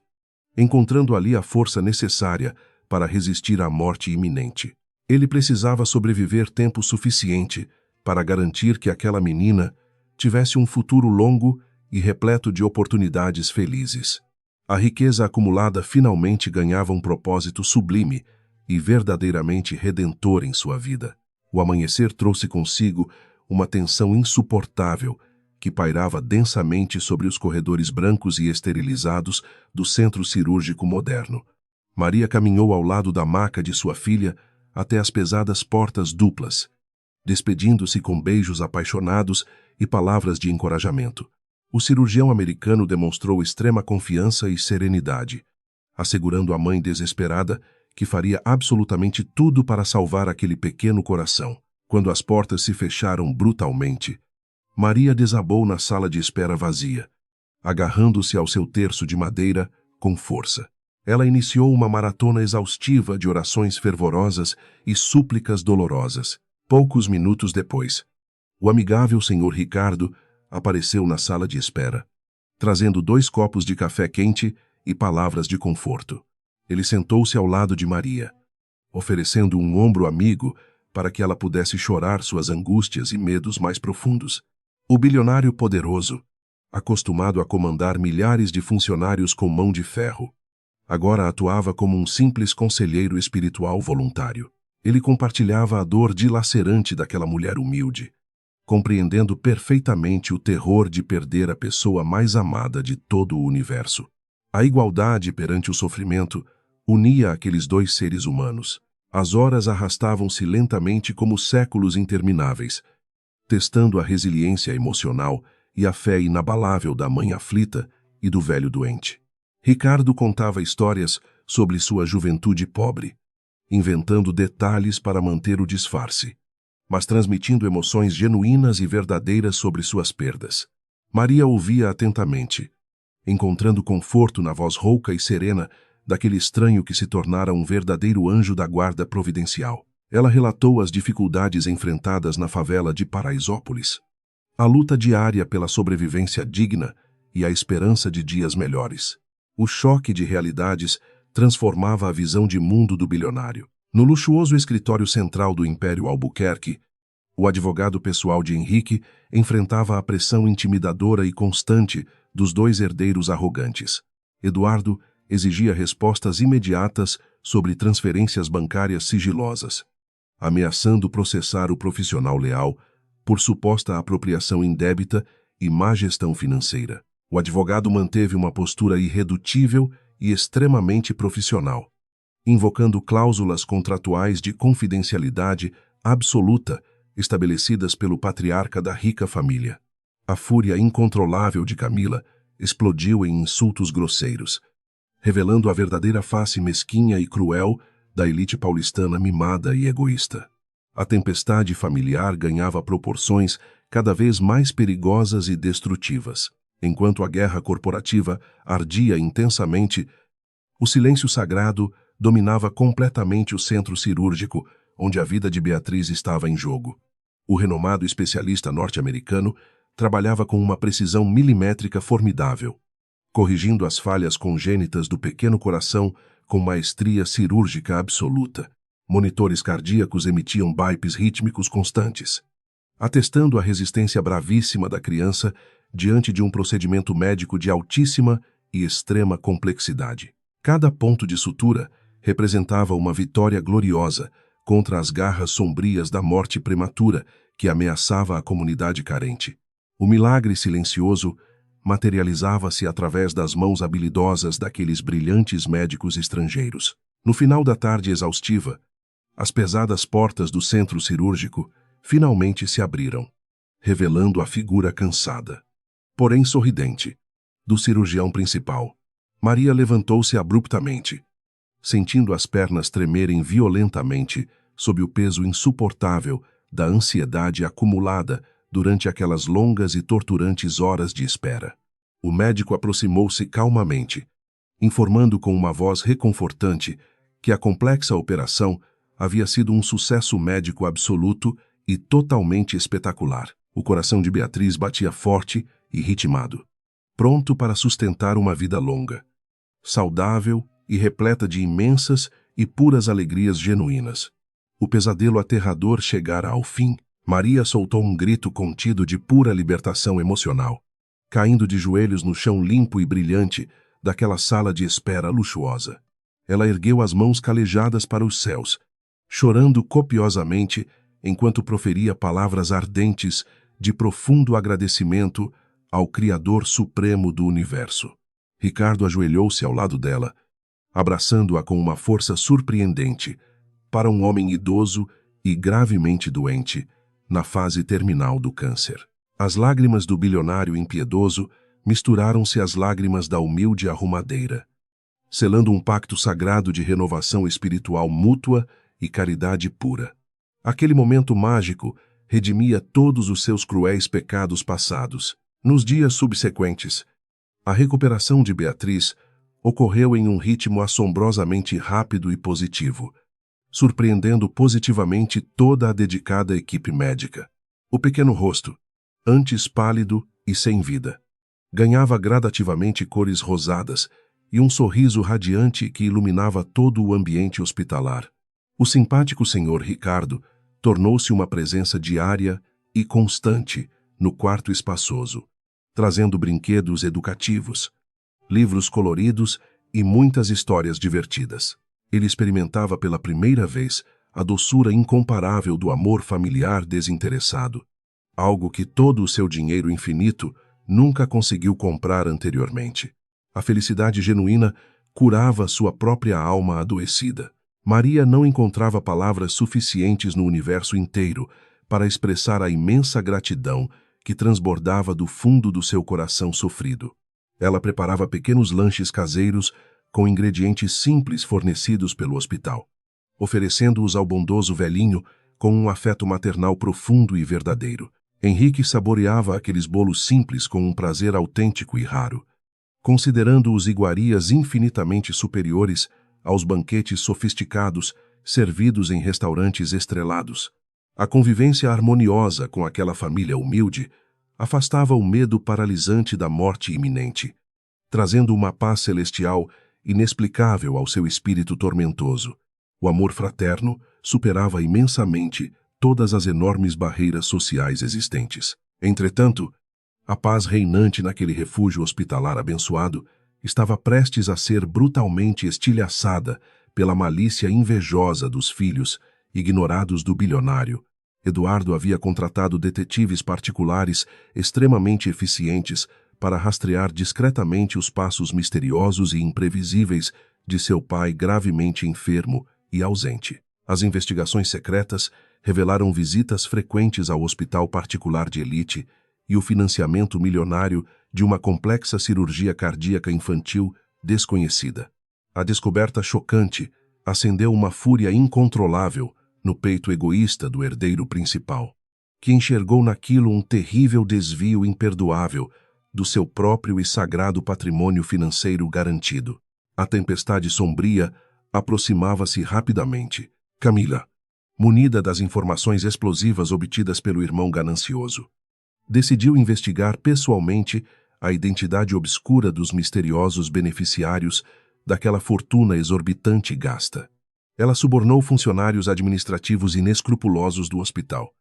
encontrando ali a força necessária para resistir à morte iminente. Ele precisava sobreviver tempo suficiente para garantir que aquela menina tivesse um futuro longo e repleto de oportunidades felizes. A riqueza acumulada finalmente ganhava um propósito sublime e verdadeiramente redentor em sua vida. O amanhecer trouxe consigo uma tensão insuportável que pairava densamente sobre os corredores brancos e esterilizados do centro cirúrgico moderno. Maria caminhou ao lado da maca de sua filha até as pesadas portas duplas, despedindo-se com beijos apaixonados e palavras de encorajamento. O cirurgião americano demonstrou extrema confiança e serenidade, assegurando à mãe desesperada que faria absolutamente tudo para salvar aquele pequeno coração. Quando as portas se fecharam brutalmente, Maria desabou na sala de espera vazia, agarrando-se ao seu terço de madeira com força. Ela iniciou uma maratona exaustiva de orações fervorosas e súplicas dolorosas. Poucos minutos depois, o amigável senhor Ricardo apareceu na sala de espera, trazendo 2 copos de café quente e palavras de conforto. Ele sentou-se ao lado de Maria, oferecendo um ombro amigo para que ela pudesse chorar suas angústias e medos mais profundos. O bilionário poderoso, acostumado a comandar milhares de funcionários com mão de ferro, Agora atuava como um simples conselheiro espiritual voluntário. Ele compartilhava a dor dilacerante daquela mulher humilde, compreendendo perfeitamente o terror de perder a pessoa mais amada de todo o universo. A igualdade perante o sofrimento unia aqueles dois seres humanos. As horas arrastavam-se lentamente como séculos intermináveis, testando a resiliência emocional e a fé inabalável da mãe aflita e do velho doente. Ricardo contava histórias sobre sua juventude pobre, inventando detalhes para manter o disfarce, mas transmitindo emoções genuínas e verdadeiras sobre suas perdas. Maria ouvia atentamente, encontrando conforto na voz rouca e serena daquele estranho que se tornara um verdadeiro anjo da guarda providencial. Ela relatou as dificuldades enfrentadas na favela de Paraisópolis, a luta diária pela sobrevivência digna e a esperança de dias melhores. O choque de realidades transformava a visão de mundo do bilionário. No luxuoso escritório central do Império Albuquerque, o advogado pessoal de Henrique enfrentava a pressão intimidadora e constante dos dois herdeiros arrogantes. Eduardo exigia respostas imediatas sobre transferências bancárias sigilosas, ameaçando processar o profissional leal por suposta apropriação indébita e má gestão financeira. O advogado manteve uma postura irredutível e extremamente profissional, invocando cláusulas contratuais de confidencialidade absoluta estabelecidas pelo patriarca da rica família. A fúria incontrolável de Camila explodiu em insultos grosseiros, revelando a verdadeira face mesquinha e cruel da elite paulistana mimada e egoísta. A tempestade familiar ganhava proporções cada vez mais perigosas e destrutivas. Enquanto a guerra corporativa ardia intensamente, o silêncio sagrado dominava completamente o centro cirúrgico, onde a vida de Beatriz estava em jogo. O renomado especialista norte-americano trabalhava com uma precisão milimétrica formidável, corrigindo as falhas congênitas do pequeno coração com maestria cirúrgica absoluta. Monitores cardíacos emitiam bipes rítmicos constantes, atestando a resistência bravíssima da criança diante de um procedimento médico de altíssima e extrema complexidade. Cada ponto de sutura representava uma vitória gloriosa contra as garras sombrias da morte prematura que ameaçava a comunidade carente. O milagre silencioso materializava-se através das mãos habilidosas daqueles brilhantes médicos estrangeiros. No final da tarde exaustiva, as pesadas portas do centro cirúrgico finalmente se abriram, revelando a figura cansada, porém sorridente, do cirurgião principal. Maria levantou-se abruptamente, sentindo as pernas tremerem violentamente sob o peso insuportável da ansiedade acumulada durante aquelas longas e torturantes horas de espera. O médico aproximou-se calmamente, informando com uma voz reconfortante que a complexa operação havia sido um sucesso médico absoluto e totalmente espetacular. O coração de Beatriz batia forte e ritmado, pronto para sustentar uma vida longa, saudável e repleta de imensas e puras alegrias genuínas. O pesadelo aterrador chegara ao fim. Maria soltou um grito contido de pura libertação emocional, caindo de joelhos no chão limpo e brilhante daquela sala de espera luxuosa. Ela ergueu as mãos calejadas para os céus, chorando copiosamente enquanto proferia palavras ardentes de profundo agradecimento ao Criador Supremo do Universo. Ricardo ajoelhou-se ao lado dela, abraçando-a com uma força surpreendente para um homem idoso e gravemente doente, na fase terminal do câncer. As lágrimas do bilionário impiedoso misturaram-se às lágrimas da humilde arrumadeira, selando um pacto sagrado de renovação espiritual mútua e caridade pura. Aquele momento mágico redimia todos os seus cruéis pecados passados. Nos dias subsequentes, a recuperação de Beatriz ocorreu em um ritmo assombrosamente rápido e positivo, surpreendendo positivamente toda a dedicada equipe médica. O pequeno rosto, antes pálido e sem vida, ganhava gradativamente cores rosadas e um sorriso radiante que iluminava todo o ambiente hospitalar. O simpático senhor Ricardo tornou-se uma presença diária e constante no quarto espaçoso, trazendo brinquedos educativos, livros coloridos e muitas histórias divertidas. Ele experimentava pela primeira vez a doçura incomparável do amor familiar desinteressado, algo que todo o seu dinheiro infinito nunca conseguiu comprar anteriormente. A felicidade genuína curava sua própria alma adoecida. Maria não encontrava palavras suficientes no universo inteiro para expressar a imensa gratidão que transbordava do fundo do seu coração sofrido. Ela preparava pequenos lanches caseiros com ingredientes simples fornecidos pelo hospital, oferecendo-os ao bondoso velhinho com um afeto maternal profundo e verdadeiro. Henrique saboreava aqueles bolos simples com um prazer autêntico e raro, considerando-os iguarias infinitamente superiores aos banquetes sofisticados servidos em restaurantes estrelados. A convivência harmoniosa com aquela família humilde afastava o medo paralisante da morte iminente, trazendo uma paz celestial inexplicável ao seu espírito tormentoso. O amor fraterno superava imensamente todas as enormes barreiras sociais existentes. Entretanto, a paz reinante naquele refúgio hospitalar abençoado estava prestes a ser brutalmente estilhaçada pela malícia invejosa dos filhos, ignorados do bilionário. Eduardo havia contratado detetives particulares extremamente eficientes para rastrear discretamente os passos misteriosos e imprevisíveis de seu pai gravemente enfermo e ausente. As investigações secretas revelaram visitas frequentes ao hospital particular de elite e o financiamento milionário de uma complexa cirurgia cardíaca infantil desconhecida. A descoberta chocante acendeu uma fúria incontrolável no peito egoísta do herdeiro principal, que enxergou naquilo um terrível desvio imperdoável do seu próprio e sagrado patrimônio financeiro garantido. A tempestade sombria aproximava-se rapidamente. Camila, munida das informações explosivas obtidas pelo irmão ganancioso, decidiu investigar pessoalmente a identidade obscura dos misteriosos beneficiários daquela fortuna exorbitante gasta. Ela subornou funcionários administrativos inescrupulosos do hospital,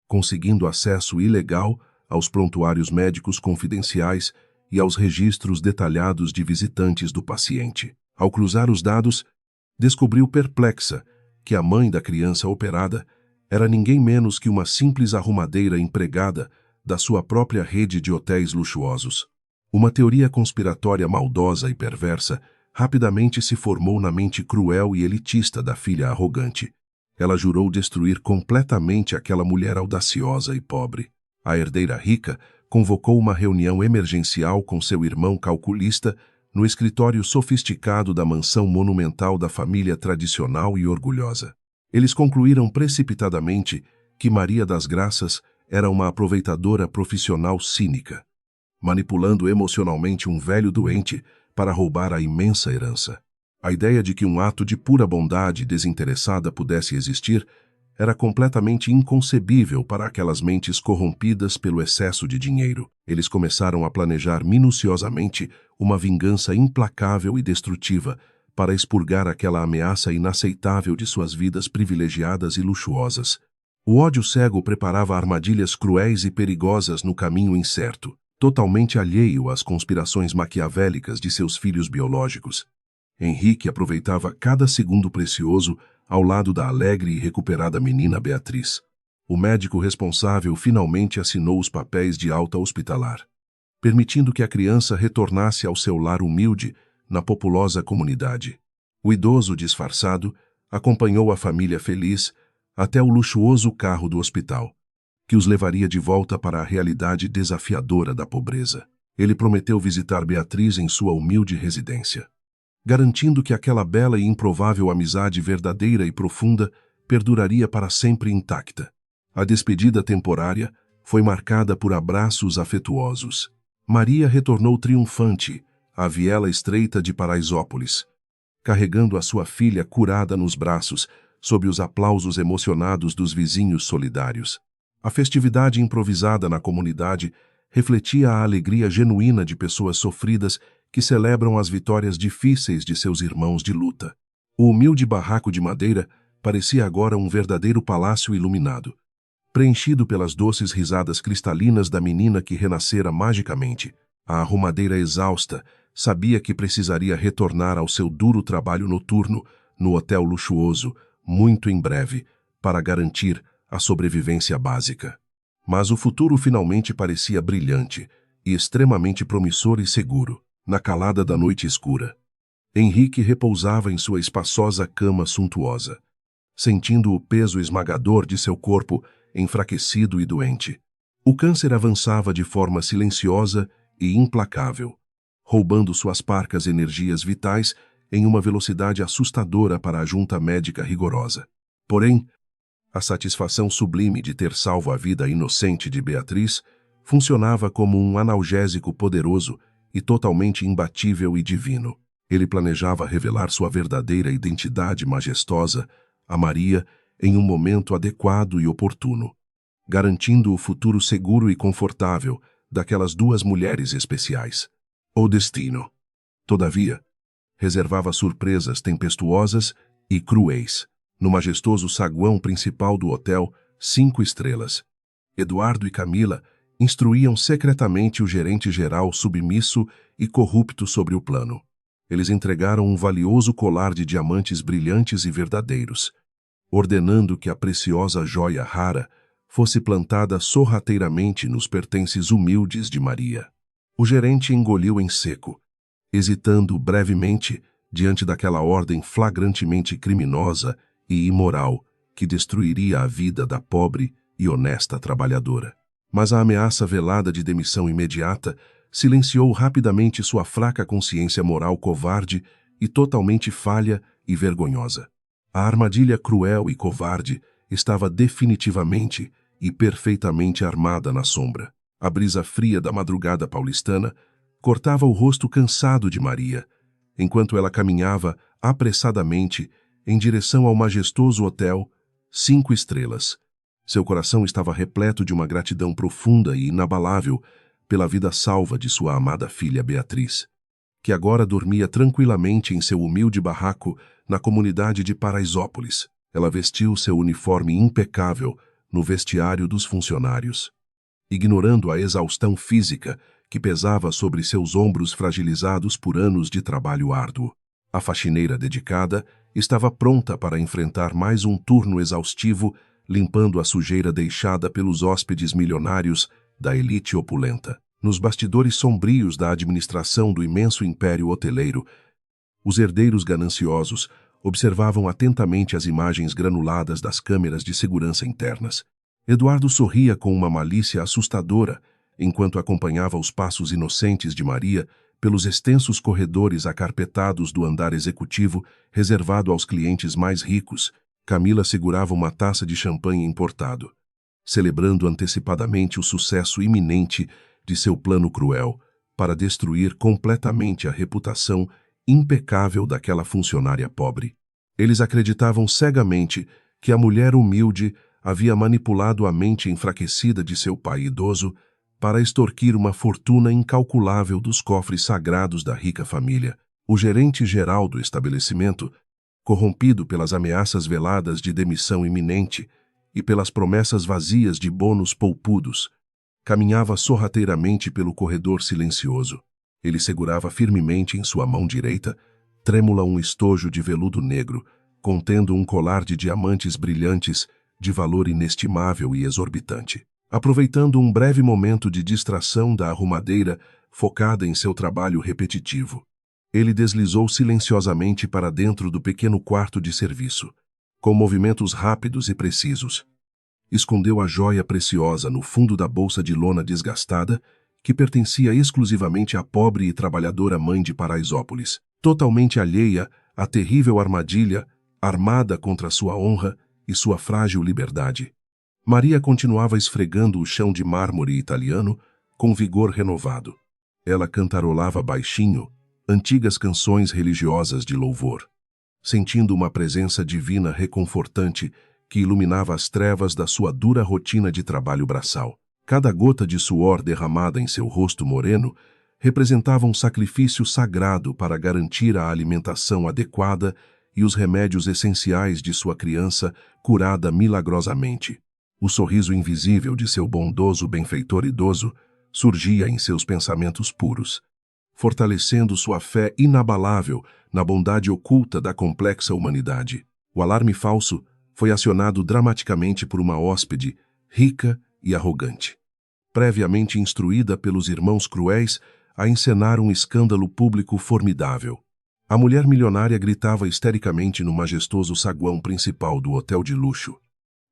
conseguindo acesso ilegal aos prontuários médicos confidenciais e aos registros detalhados de visitantes do paciente. Ao cruzar os dados, descobriu perplexa que a mãe da criança operada era ninguém menos que uma simples arrumadeira empregada da sua própria rede de hotéis luxuosos. Uma teoria conspiratória maldosa e perversa rapidamente se formou na mente cruel e elitista da filha arrogante. Ela jurou destruir completamente aquela mulher audaciosa e pobre. A herdeira rica convocou uma reunião emergencial com seu irmão calculista no escritório sofisticado da mansão monumental da família tradicional e orgulhosa. Eles concluíram precipitadamente que Maria das Graças era uma aproveitadora profissional cínica, manipulando emocionalmente um velho doente para roubar a imensa herança. A ideia de que um ato de pura bondade desinteressada pudesse existir era completamente inconcebível para aquelas mentes corrompidas pelo excesso de dinheiro. Eles começaram a planejar minuciosamente uma vingança implacável e destrutiva para expurgar aquela ameaça inaceitável de suas vidas privilegiadas e luxuosas. O ódio cego preparava armadilhas cruéis e perigosas no caminho incerto, totalmente alheio às conspirações maquiavélicas de seus filhos biológicos. Henrique aproveitava cada segundo precioso ao lado da alegre e recuperada menina Beatriz. O médico responsável finalmente assinou os papéis de alta hospitalar, permitindo que a criança retornasse ao seu lar humilde na populosa comunidade. O idoso disfarçado acompanhou a família feliz até o luxuoso carro do hospital, que os levaria de volta para a realidade desafiadora da pobreza. Ele prometeu visitar Beatriz em sua humilde residência, garantindo que aquela bela e improvável amizade verdadeira e profunda perduraria para sempre intacta. A despedida temporária foi marcada por abraços afetuosos. Maria retornou triunfante à viela estreita de Paraisópolis, carregando a sua filha curada nos braços, sob os aplausos emocionados dos vizinhos solidários. A festividade improvisada na comunidade refletia a alegria genuína de pessoas sofridas que celebram as vitórias difíceis de seus irmãos de luta. O humilde barraco de madeira parecia agora um verdadeiro palácio iluminado, preenchido pelas doces risadas cristalinas da menina que renascera magicamente. A arrumadeira exausta sabia que precisaria retornar ao seu duro trabalho noturno no hotel luxuoso, muito em breve, para garantir a sobrevivência básica. Mas o futuro finalmente parecia brilhante e extremamente promissor e seguro, na calada da noite escura. Henrique repousava em sua espaçosa cama suntuosa, sentindo o peso esmagador de seu corpo enfraquecido e doente. O câncer avançava de forma silenciosa e implacável, roubando suas parcas energias vitais em uma velocidade assustadora para a junta médica rigorosa. Porém, a satisfação sublime de ter salvo a vida inocente de Beatriz funcionava como um analgésico poderoso e totalmente imbatível e divino. Ele planejava revelar sua verdadeira identidade majestosa a Maria em um momento adequado e oportuno, garantindo o futuro seguro e confortável daquelas duas mulheres especiais. O destino, todavia, reservava surpresas tempestuosas e cruéis. No majestoso saguão principal do hotel 5 estrelas, Eduardo e Camila instruíam secretamente o gerente-geral submisso e corrupto sobre o plano. Eles entregaram um valioso colar de diamantes brilhantes e verdadeiros, ordenando que a preciosa joia rara fosse plantada sorrateiramente nos pertences humildes de Maria. O gerente engoliu em seco, hesitando brevemente diante daquela ordem flagrantemente criminosa e imoral que destruiria a vida da pobre e honesta trabalhadora. Mas a ameaça velada de demissão imediata silenciou rapidamente sua fraca consciência moral covarde e totalmente falha e vergonhosa. A armadilha cruel e covarde estava definitivamente e perfeitamente armada na sombra. A brisa fria da madrugada paulistana cortava o rosto cansado de Maria, enquanto ela caminhava apressadamente em direção ao majestoso hotel 5 estrelas. Seu coração estava repleto de uma gratidão profunda e inabalável pela vida salva de sua amada filha Beatriz, que agora dormia tranquilamente em seu humilde barraco na comunidade de Paraisópolis. Ela vestiu seu uniforme impecável no vestiário dos funcionários, ignorando a exaustão física que pesava sobre seus ombros fragilizados por anos de trabalho árduo. A faxineira dedicada estava pronta para enfrentar mais um turno exaustivo, limpando a sujeira deixada pelos hóspedes milionários da elite opulenta. Nos bastidores sombrios da administração do imenso império hoteleiro, os herdeiros gananciosos observavam atentamente as imagens granuladas das câmeras de segurança internas. Eduardo sorria com uma malícia assustadora enquanto acompanhava os passos inocentes de Maria pelos extensos corredores acarpetados do andar executivo reservado aos clientes mais ricos. Camila segurava uma taça de champanhe importado, celebrando antecipadamente o sucesso iminente de seu plano cruel para destruir completamente a reputação impecável daquela funcionária pobre. Eles acreditavam cegamente que a mulher humilde havia manipulado a mente enfraquecida de seu pai idoso para extorquir uma fortuna incalculável dos cofres sagrados da rica família. O gerente-geral do estabelecimento, corrompido pelas ameaças veladas de demissão iminente e pelas promessas vazias de bônus poupudos, caminhava sorrateiramente pelo corredor silencioso. Ele segurava firmemente em sua mão direita, trêmula um estojo de veludo negro, contendo um colar de diamantes brilhantes de valor inestimável e exorbitante. Aproveitando um breve momento de distração da arrumadeira focada em seu trabalho repetitivo, ele deslizou silenciosamente para dentro do pequeno quarto de serviço, com movimentos rápidos e precisos. Escondeu a joia preciosa no fundo da bolsa de lona desgastada que pertencia exclusivamente à pobre e trabalhadora mãe de Paraisópolis, totalmente alheia à terrível armadilha armada contra sua honra e sua frágil liberdade. Maria continuava esfregando o chão de mármore italiano com vigor renovado. Ela cantarolava baixinho antigas canções religiosas de louvor, sentindo uma presença divina reconfortante que iluminava as trevas da sua dura rotina de trabalho braçal. Cada gota de suor derramada em seu rosto moreno representava um sacrifício sagrado para garantir a alimentação adequada e os remédios essenciais de sua criança curada milagrosamente. O sorriso invisível de seu bondoso benfeitor idoso surgia em seus pensamentos puros, fortalecendo sua fé inabalável na bondade oculta da complexa humanidade. O alarme falso foi acionado dramaticamente por uma hóspede rica e arrogante, previamente instruída pelos irmãos cruéis a encenar um escândalo público formidável. A mulher milionária gritava histericamente no majestoso saguão principal do hotel de luxo,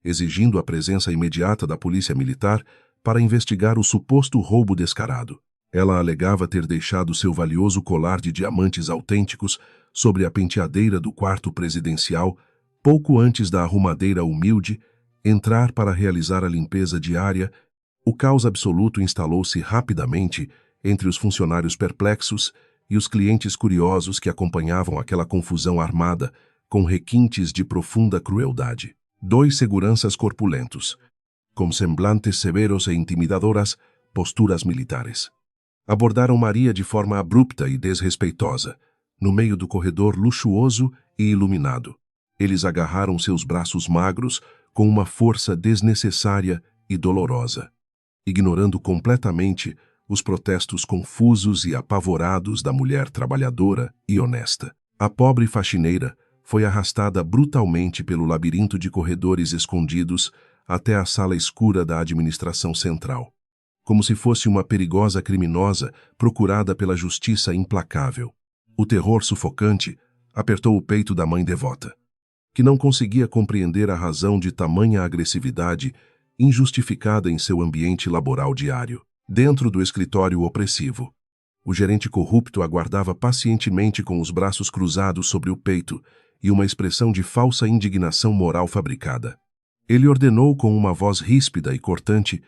exigindo a presença imediata da polícia militar para investigar o suposto roubo descarado. Ela alegava ter deixado seu valioso colar de diamantes autênticos sobre a penteadeira do quarto presidencial pouco antes da arrumadeira humilde entrar para realizar a limpeza diária. O caos absoluto instalou-se rapidamente entre os funcionários perplexos e os clientes curiosos que acompanhavam aquela confusão armada com requintes de profunda crueldade. 2 seguranças corpulentos, com semblantes severos e intimidadoras posturas militares, abordaram Maria de forma abrupta e desrespeitosa, no meio do corredor luxuoso e iluminado. Eles agarraram seus braços magros com uma força desnecessária e dolorosa, ignorando completamente os protestos confusos e apavorados da mulher trabalhadora e honesta. A pobre faxineira foi arrastada brutalmente pelo labirinto de corredores escondidos até a sala escura da administração central, como se fosse uma perigosa criminosa procurada pela justiça implacável. O terror sufocante apertou o peito da mãe devota, que não conseguia compreender a razão de tamanha agressividade injustificada em seu ambiente laboral diário. Dentro do escritório opressivo, o gerente corrupto aguardava pacientemente com os braços cruzados sobre o peito e uma expressão de falsa indignação moral fabricada. Ele ordenou com uma voz ríspida e cortante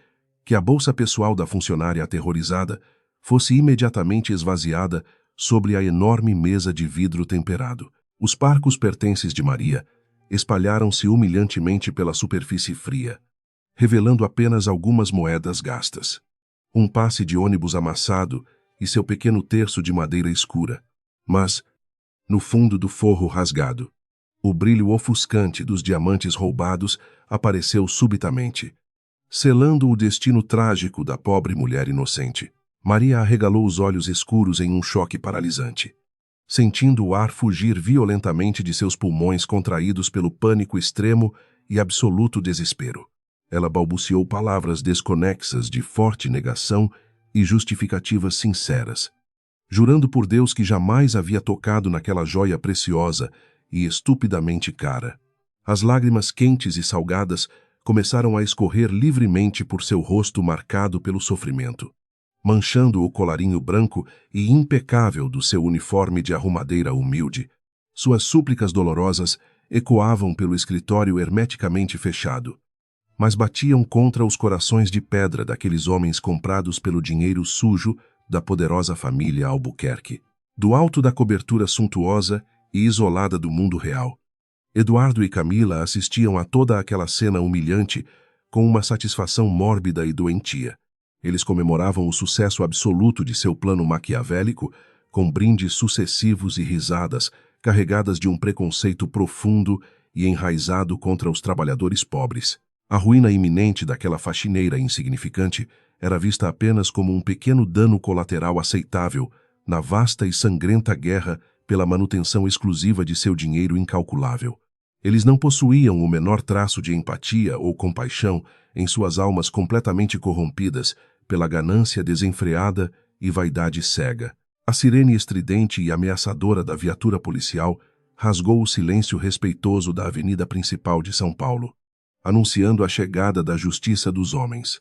que a bolsa pessoal da funcionária aterrorizada fosse imediatamente esvaziada sobre a enorme mesa de vidro temperado. Os parcos pertences de Maria espalharam-se humilhantemente pela superfície fria, revelando apenas algumas moedas gastas, um passe de ônibus amassado e seu pequeno terço de madeira escura. Mas, no fundo do forro rasgado, o brilho ofuscante dos diamantes roubados apareceu subitamente, selando o destino trágico da pobre mulher inocente. Maria arregalou os olhos escuros em um choque paralisante, sentindo o ar fugir violentamente de seus pulmões contraídos pelo pânico extremo e absoluto desespero. Ela balbuciou palavras desconexas de forte negação e justificativas sinceras, jurando por Deus que jamais havia tocado naquela joia preciosa e estupidamente cara. As lágrimas quentes e salgadas começaram a escorrer livremente por seu rosto marcado pelo sofrimento, manchando o colarinho branco e impecável do seu uniforme de arrumadeira humilde. Suas súplicas dolorosas ecoavam pelo escritório hermeticamente fechado, mas batiam contra os corações de pedra daqueles homens comprados pelo dinheiro sujo da poderosa família Albuquerque. Do alto da cobertura suntuosa e isolada do mundo real, Eduardo e Camila assistiam a toda aquela cena humilhante com uma satisfação mórbida e doentia. Eles comemoravam o sucesso absoluto de seu plano maquiavélico com brindes sucessivos e risadas carregadas de um preconceito profundo e enraizado contra os trabalhadores pobres. A ruína iminente daquela faxineira insignificante era vista apenas como um pequeno dano colateral aceitável na vasta e sangrenta guerra pela manutenção exclusiva de seu dinheiro incalculável. Eles não possuíam o menor traço de empatia ou compaixão em suas almas completamente corrompidas pela ganância desenfreada e vaidade cega. A sirene estridente e ameaçadora da viatura policial rasgou o silêncio respeitoso da avenida principal de São Paulo, anunciando a chegada da justiça dos homens.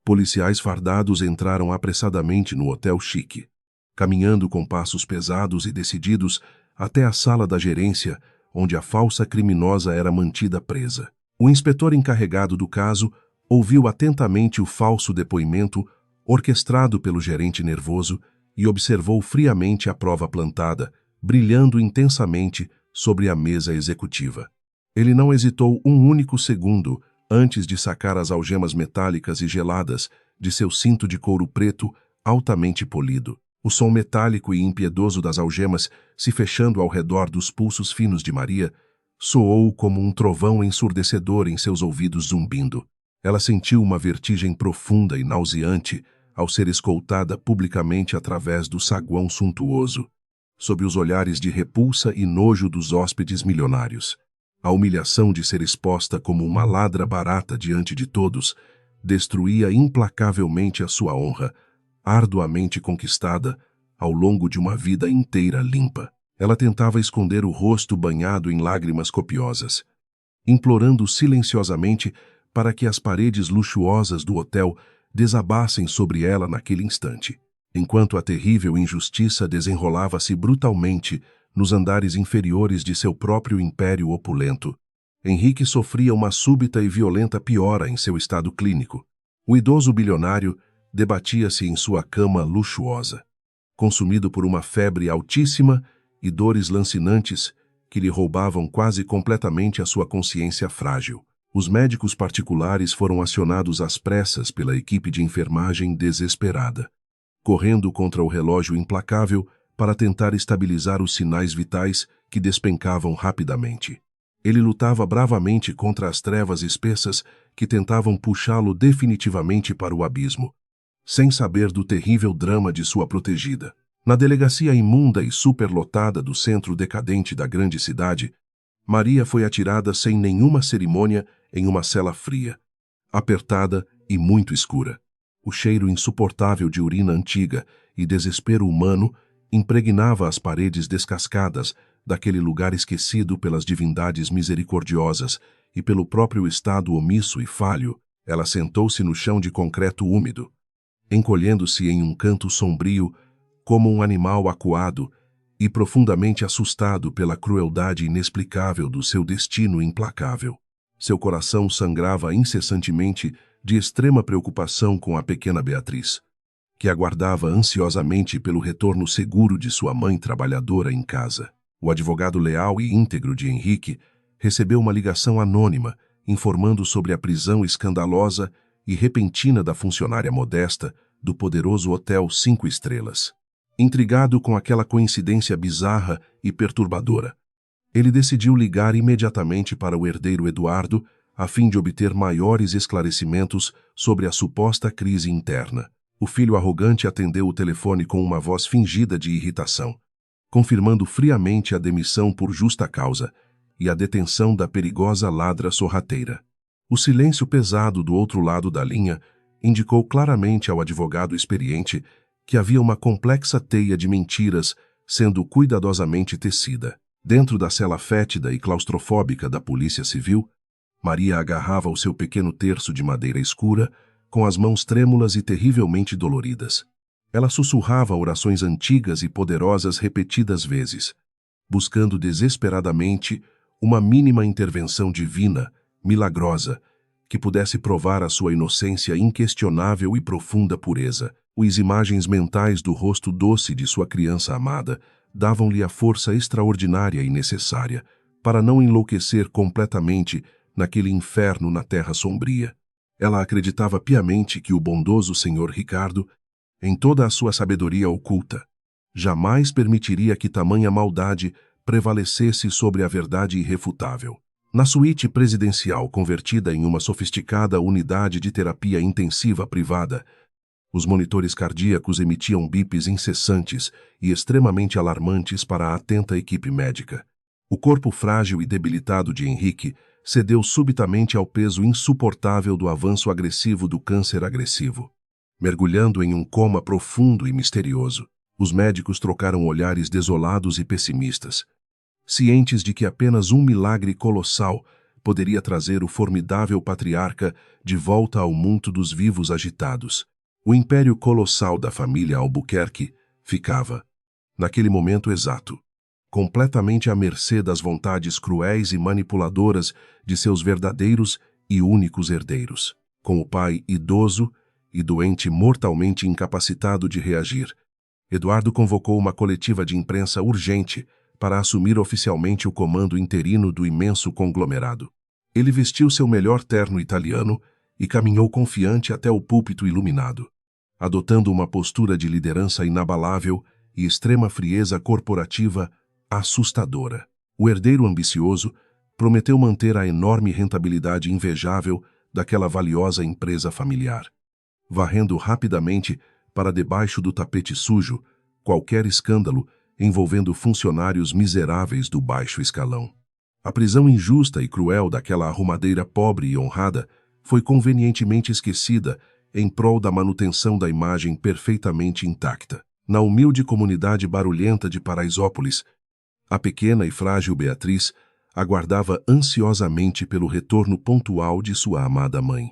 Policiais fardados entraram apressadamente no hotel chique, caminhando com passos pesados e decididos até a sala da gerência, onde a falsa criminosa era mantida presa. O inspetor encarregado do caso ouviu atentamente o falso depoimento orquestrado pelo gerente nervoso e observou friamente a prova plantada, brilhando intensamente sobre a mesa executiva. Ele não hesitou um único segundo antes de sacar as algemas metálicas e geladas de seu cinto de couro preto altamente polido. O som metálico e impiedoso das algemas se fechando ao redor dos pulsos finos de Maria soou como um trovão ensurdecedor em seus ouvidos zumbindo. Ela sentiu uma vertigem profunda e nauseante ao ser escoltada publicamente através do saguão suntuoso, sob os olhares de repulsa e nojo dos hóspedes milionários. A humilhação de ser exposta como uma ladra barata diante de todos destruía implacavelmente a sua honra, arduamente conquistada ao longo de uma vida inteira limpa. Ela tentava esconder o rosto banhado em lágrimas copiosas, implorando silenciosamente para que as paredes luxuosas do hotel desabassem sobre ela naquele instante, enquanto a terrível injustiça desenrolava-se brutalmente nos andares inferiores de seu próprio império opulento. Henrique sofria uma súbita e violenta piora em seu estado clínico. O idoso bilionário debatia-se em sua cama luxuosa, consumido por uma febre altíssima e dores lancinantes que lhe roubavam quase completamente a sua consciência frágil. Os médicos particulares foram acionados às pressas pela equipe de enfermagem desesperada, correndo contra o relógio implacável para tentar estabilizar os sinais vitais que despencavam rapidamente. Ele lutava bravamente contra as trevas espessas que tentavam puxá-lo definitivamente para o abismo, sem saber do terrível drama de sua protegida. Na delegacia imunda e superlotada do centro decadente da grande cidade, Maria foi atirada sem nenhuma cerimônia em uma cela fria, apertada e muito escura. O cheiro insuportável de urina antiga e desespero humano impregnava as paredes descascadas daquele lugar esquecido pelas divindades misericordiosas e pelo próprio estado omisso e falho. Ela sentou-se no chão de concreto úmido, encolhendo-se em um canto sombrio como um animal acuado e profundamente assustado pela crueldade inexplicável do seu destino implacável. Seu coração sangrava incessantemente de extrema preocupação com a pequena Beatriz, que aguardava ansiosamente pelo retorno seguro de sua mãe trabalhadora em casa. O advogado leal e íntegro de Henrique recebeu uma ligação anônima informando sobre a prisão escandalosa e repentina da funcionária modesta do poderoso Hotel 5 Estrelas. Intrigado com aquela coincidência bizarra e perturbadora, ele decidiu ligar imediatamente para o herdeiro Eduardo a fim de obter maiores esclarecimentos sobre a suposta crise interna. O filho arrogante atendeu o telefone com uma voz fingida de irritação, confirmando friamente a demissão por justa causa e a detenção da perigosa ladra sorrateira. O silêncio pesado do outro lado da linha indicou claramente ao advogado experiente que havia uma complexa teia de mentiras sendo cuidadosamente tecida. Dentro da cela fétida e claustrofóbica da Polícia Civil, Maria agarrava o seu pequeno terço de madeira escura com as mãos trêmulas e terrivelmente doloridas. Ela sussurrava orações antigas e poderosas repetidas vezes, buscando desesperadamente uma mínima intervenção divina, milagrosa, que pudesse provar a sua inocência inquestionável e profunda pureza. As imagens mentais do rosto doce de sua criança amada davam-lhe a força extraordinária e necessária para não enlouquecer completamente naquele inferno na terra sombria. Ela acreditava piamente que o bondoso Senhor Ricardo, em toda a sua sabedoria oculta, jamais permitiria que tamanha maldade prevalecesse sobre a verdade irrefutável. Na suíte presidencial convertida em uma sofisticada unidade de terapia intensiva privada, os monitores cardíacos emitiam bips incessantes e extremamente alarmantes para a atenta equipe médica. O corpo frágil e debilitado de Henrique cedeu subitamente ao peso insuportável do avanço agressivo do câncer agressivo. Mergulhando em um coma profundo e misterioso, os médicos trocaram olhares desolados e pessimistas, cientes de que apenas um milagre colossal poderia trazer o formidável patriarca de volta ao mundo dos vivos agitados. O império colossal da família Albuquerque ficava, naquele momento exato, completamente à mercê das vontades cruéis e manipuladoras de seus verdadeiros e únicos herdeiros. Com o pai idoso e doente mortalmente incapacitado de reagir, Eduardo convocou uma coletiva de imprensa urgente para assumir oficialmente o comando interino do imenso conglomerado. Ele vestiu seu melhor terno italiano e caminhou confiante até o púlpito iluminado, adotando uma postura de liderança inabalável e extrema frieza corporativa assustadora. O herdeiro ambicioso prometeu manter a enorme rentabilidade invejável daquela valiosa empresa familiar. varrendo rapidamente para debaixo do tapete sujo qualquer escândalo envolvendo funcionários miseráveis do baixo escalão. A prisão injusta e cruel daquela arrumadeira pobre e honrada foi convenientemente esquecida em prol da manutenção da imagem perfeitamente intacta. Na humilde comunidade barulhenta de Paraisópolis, a pequena e frágil Beatriz aguardava ansiosamente pelo retorno pontual de sua amada mãe.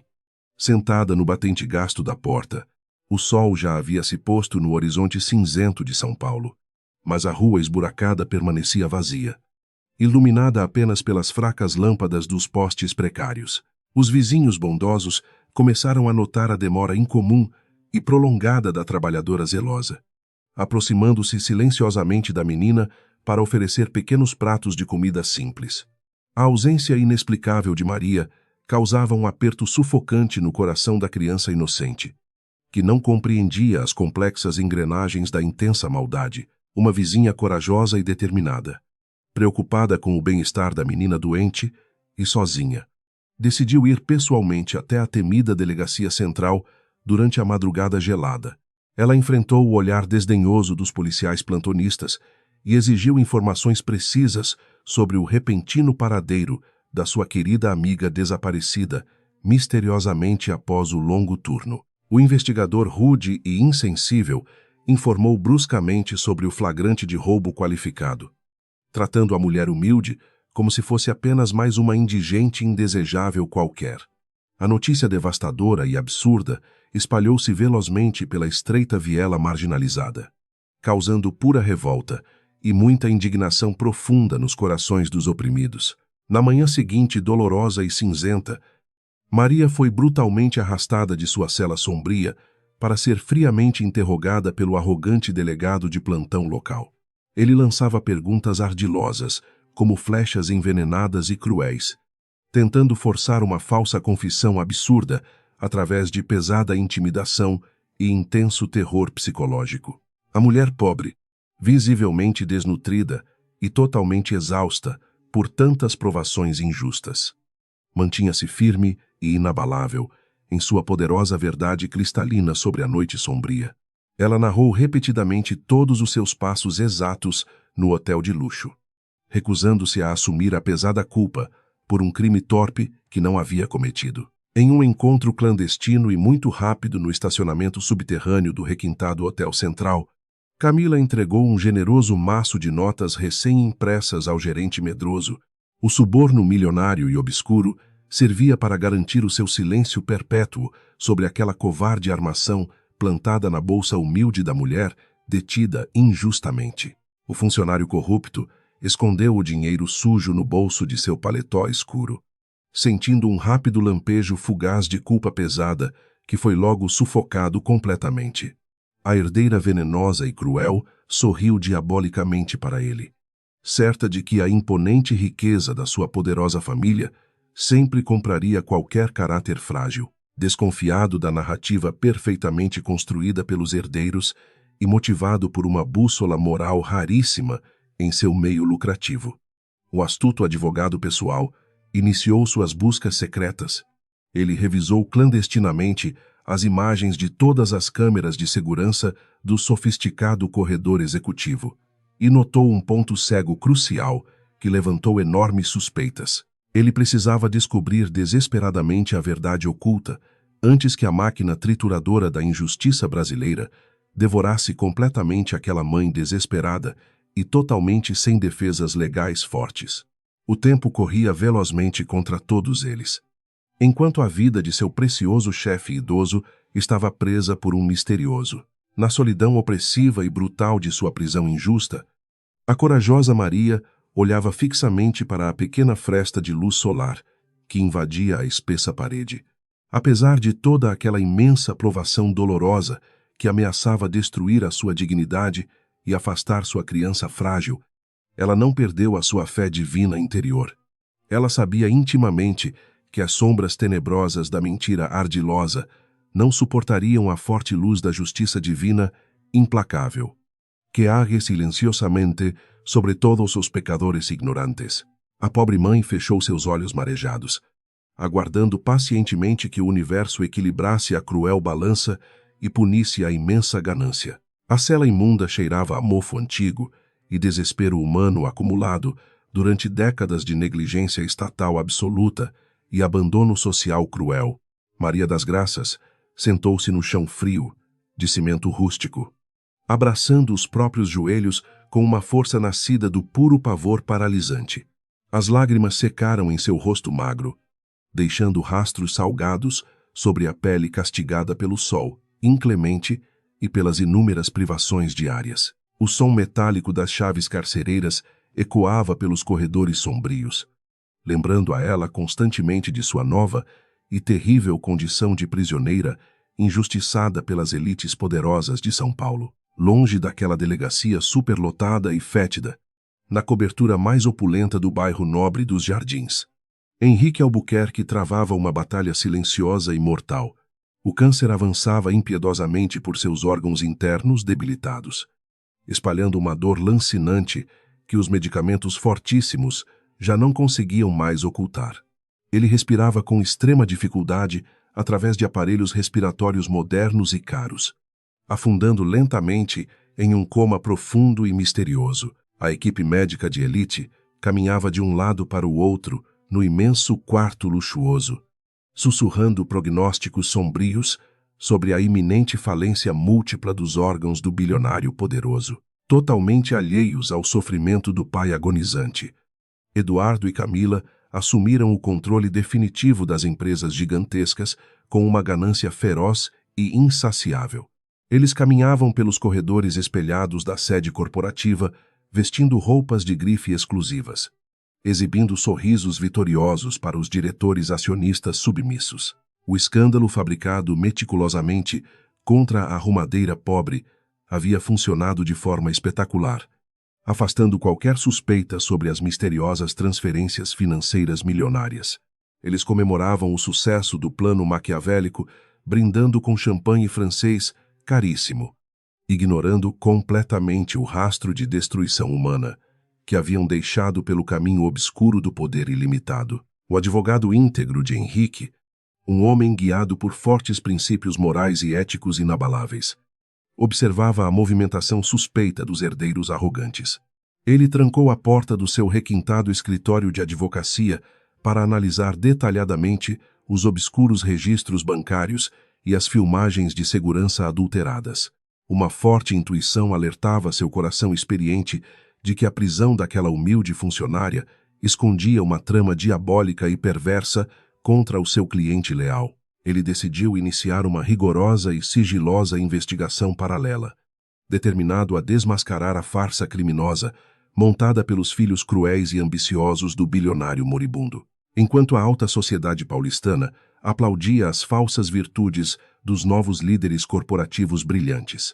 Sentada no batente gasto da porta, o sol já havia se posto no horizonte cinzento de São Paulo, mas a rua esburacada permanecia vazia, iluminada apenas pelas fracas lâmpadas dos postes precários. Os vizinhos bondosos começaram a notar a demora incomum e prolongada da trabalhadora zelosa, aproximando-se silenciosamente da menina para oferecer pequenos pratos de comida simples. A ausência inexplicável de Maria causava um aperto sufocante no coração da criança inocente, que não compreendia as complexas engrenagens da intensa maldade. Uma vizinha corajosa e determinada, preocupada com o bem-estar da menina doente e sozinha, decidiu ir pessoalmente até a temida delegacia central durante a madrugada gelada. Ela enfrentou o olhar desdenhoso dos policiais plantonistas e exigiu informações precisas sobre o repentino paradeiro da sua querida amiga desaparecida misteriosamente após o longo turno. O investigador rude e insensível informou bruscamente sobre o flagrante de roubo qualificado, tratando a mulher humilde como se fosse apenas mais uma indigente indesejável qualquer. A notícia devastadora e absurda espalhou-se velozmente pela estreita viela marginalizada, causando pura revolta e muita indignação profunda nos corações dos oprimidos. Na manhã seguinte, dolorosa e cinzenta, Maria foi brutalmente arrastada de sua cela sombria para ser friamente interrogada pelo arrogante delegado de plantão local. Ele lançava perguntas ardilosas, como flechas envenenadas e cruéis, tentando forçar uma falsa confissão absurda através de pesada intimidação e intenso terror psicológico. A mulher pobre, visivelmente desnutrida e totalmente exausta por tantas provações injustas, mantinha-se firme e inabalável em sua poderosa verdade cristalina sobre a noite sombria. Ela narrou repetidamente todos os seus passos exatos no hotel de luxo, recusando-se a assumir a pesada culpa por um crime torpe que não havia cometido. Em um encontro clandestino e muito rápido no estacionamento subterrâneo do requintado Hotel Central, Camila entregou um generoso maço de notas recém-impressas ao gerente medroso. O suborno milionário e obscuro servia para garantir o seu silêncio perpétuo sobre aquela covarde armação plantada na bolsa humilde da mulher, detida injustamente. O funcionário corrupto escondeu o dinheiro sujo no bolso de seu paletó escuro, sentindo um rápido lampejo fugaz de culpa pesada que foi logo sufocado completamente. A herdeira venenosa e cruel sorriu diabolicamente para ele, certa de que a imponente riqueza da sua poderosa família sempre compraria qualquer caráter frágil. Desconfiado da narrativa perfeitamente construída pelos herdeiros e motivado por uma bússola moral raríssima em seu meio lucrativo, o astuto advogado pessoal iniciou suas buscas secretas. Ele revisou clandestinamente as imagens de todas as câmeras de segurança do sofisticado corredor executivo e notou um ponto cego crucial que levantou enormes suspeitas. Ele precisava descobrir desesperadamente a verdade oculta antes que a máquina trituradora da injustiça brasileira devorasse completamente aquela mãe desesperada e totalmente sem defesas legais fortes. O tempo corria velozmente contra todos eles, enquanto a vida de seu precioso chefe idoso estava presa por um misterioso. Na solidão opressiva e brutal de sua prisão injusta, a corajosa Maria olhava fixamente para a pequena fresta de luz solar que invadia a espessa parede. Apesar de toda aquela imensa provação dolorosa que ameaçava destruir a sua dignidade e afastar sua criança frágil, ela não perdeu a sua fé divina interior. Ela sabia intimamente que as sombras tenebrosas da mentira ardilosa não suportariam a forte luz da justiça divina implacável, que arde silenciosamente sobre todos os pecadores ignorantes. A pobre mãe fechou seus olhos marejados, aguardando pacientemente que o universo equilibrasse a cruel balança e punisse a imensa ganância. A cela imunda cheirava a mofo antigo e desespero humano acumulado durante décadas de negligência estatal absoluta e abandono social cruel. Maria das Graças sentou-se no chão frio, de cimento rústico, abraçando os próprios joelhos com uma força nascida do puro pavor paralisante. As lágrimas secaram em seu rosto magro, deixando rastros salgados sobre a pele castigada pelo sol, inclemente e pelas inúmeras privações diárias. O som metálico das chaves carcereiras ecoava pelos corredores sombrios, lembrando a ela constantemente de sua nova e terrível condição de prisioneira injustiçada pelas elites poderosas de São Paulo. Longe daquela delegacia superlotada e fétida, na cobertura mais opulenta do bairro nobre dos Jardins, Henrique Albuquerque travava uma batalha silenciosa e mortal. O câncer avançava impiedosamente por seus órgãos internos debilitados, espalhando uma dor lancinante que os medicamentos fortíssimos já não conseguiam mais ocultar. Ele respirava com extrema dificuldade através de aparelhos respiratórios modernos e caros, afundando lentamente em um coma profundo e misterioso. A equipe médica de elite caminhava de um lado para o outro no imenso quarto luxuoso, sussurrando prognósticos sombrios sobre a iminente falência múltipla dos órgãos do bilionário poderoso, totalmente alheios ao sofrimento do pai agonizante. Eduardo e Camila assumiram o controle definitivo das empresas gigantescas com uma ganância feroz e insaciável. Eles caminhavam pelos corredores espelhados da sede corporativa, vestindo roupas de grife exclusivas, exibindo sorrisos vitoriosos para os diretores acionistas submissos. O escândalo fabricado meticulosamente contra a arrumadeira pobre havia funcionado de forma espetacular, afastando qualquer suspeita sobre as misteriosas transferências financeiras milionárias. Eles comemoravam o sucesso do plano maquiavélico, brindando com champanhe francês caríssimo, ignorando completamente o rastro de destruição humana que haviam deixado pelo caminho obscuro do poder ilimitado. O advogado íntegro de Henrique, um homem guiado por fortes princípios morais e éticos inabaláveis, observava a movimentação suspeita dos herdeiros arrogantes. Ele trancou a porta do seu requintado escritório de advocacia para analisar detalhadamente os obscuros registros bancários e as filmagens de segurança adulteradas. Uma forte intuição alertava seu coração experiente de que a prisão daquela humilde funcionária escondia uma trama diabólica e perversa contra o seu cliente leal. Ele decidiu iniciar uma rigorosa e sigilosa investigação paralela, determinado a desmascarar a farsa criminosa montada pelos filhos cruéis e ambiciosos do bilionário moribundo. Enquanto a alta sociedade paulistana aplaudia as falsas virtudes dos novos líderes corporativos brilhantes,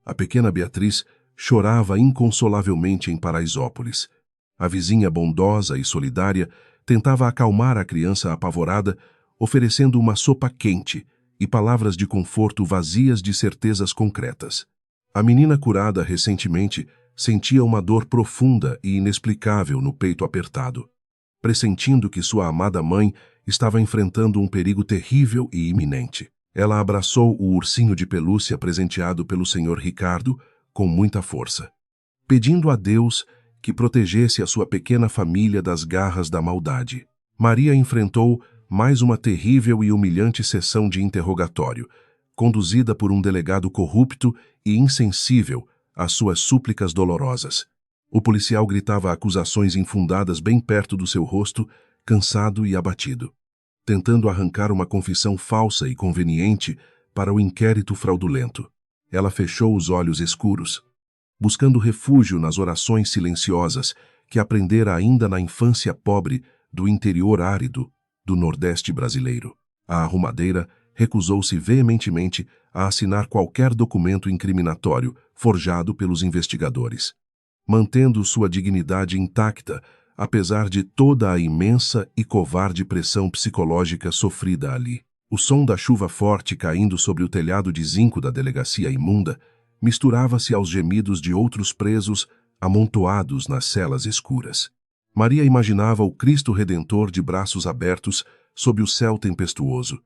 a pequena Beatriz chorava inconsolavelmente em Paraisópolis. A vizinha bondosa e solidária tentava acalmar a criança apavorada, oferecendo uma sopa quente e palavras de conforto vazias de certezas concretas. A menina curada recentemente sentia uma dor profunda e inexplicável no peito apertado, pressentindo que sua amada mãe estava enfrentando um perigo terrível e iminente. Ela abraçou o ursinho de pelúcia presenteado pelo Sr. Ricardo com muita força, pedindo a Deus que protegesse a sua pequena família das garras da maldade. Maria enfrentou mais uma terrível e humilhante sessão de interrogatório, conduzida por um delegado corrupto e insensível às suas súplicas dolorosas. O policial gritava acusações infundadas bem perto do seu rosto, cansado e abatido, tentando arrancar uma confissão falsa e conveniente para o inquérito fraudulento. Ela fechou os olhos escuros, buscando refúgio nas orações silenciosas que aprendera ainda na infância pobre do interior árido do Nordeste brasileiro. A arrumadeira recusou-se veementemente a assinar qualquer documento incriminatório forjado pelos investigadores, mantendo sua dignidade intacta apesar de toda a imensa e covarde pressão psicológica sofrida ali. O som da chuva forte caindo sobre o telhado de zinco da delegacia imunda misturava-se aos gemidos de outros presos amontoados nas celas escuras. Maria imaginava o Cristo Redentor de braços abertos sob o céu tempestuoso,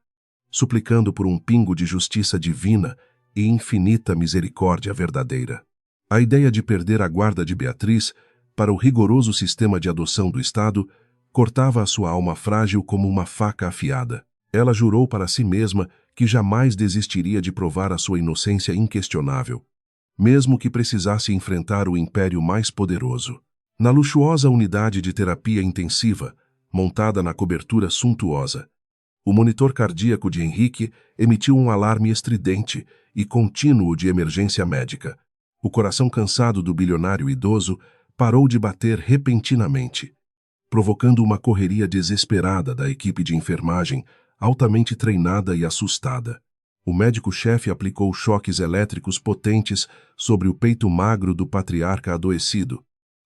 suplicando por um pingo de justiça divina e infinita misericórdia verdadeira. A ideia de perder a guarda de Beatriz para o rigoroso sistema de adoção do Estado cortava a sua alma frágil como uma faca afiada. Ela jurou para si mesma que jamais desistiria de provar a sua inocência inquestionável, mesmo que precisasse enfrentar o império mais poderoso. Na luxuosa unidade de terapia intensiva, montada na cobertura suntuosa, o monitor cardíaco de Henrique emitiu um alarme estridente e contínuo de emergência médica. O coração cansado do bilionário idoso parou de bater repentinamente, provocando uma correria desesperada da equipe de enfermagem, altamente treinada e assustada. O médico-chefe aplicou choques elétricos potentes sobre o peito magro do patriarca adoecido,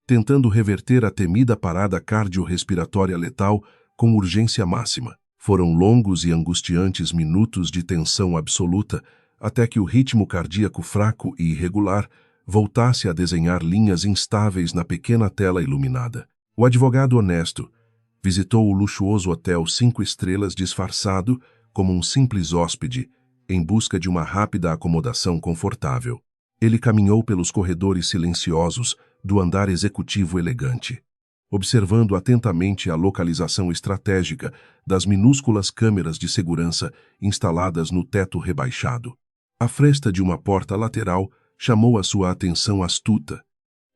tentando reverter a temida parada cardiorrespiratória letal com urgência máxima. Foram longos e angustiantes minutos de tensão absoluta até que o ritmo cardíaco fraco e irregular voltasse a desenhar linhas instáveis na pequena tela iluminada. O advogado honesto visitou o luxuoso hotel 5 estrelas disfarçado como um simples hóspede, em busca de uma rápida acomodação confortável. Ele caminhou pelos corredores silenciosos do andar executivo elegante, observando atentamente a localização estratégica das minúsculas câmeras de segurança instaladas no teto rebaixado. A fresta de uma porta lateral chamou a sua atenção astuta,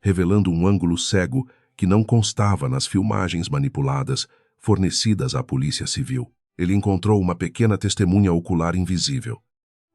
revelando um ângulo cego que não constava nas filmagens manipuladas fornecidas à Polícia Civil. Ele encontrou uma pequena testemunha ocular invisível,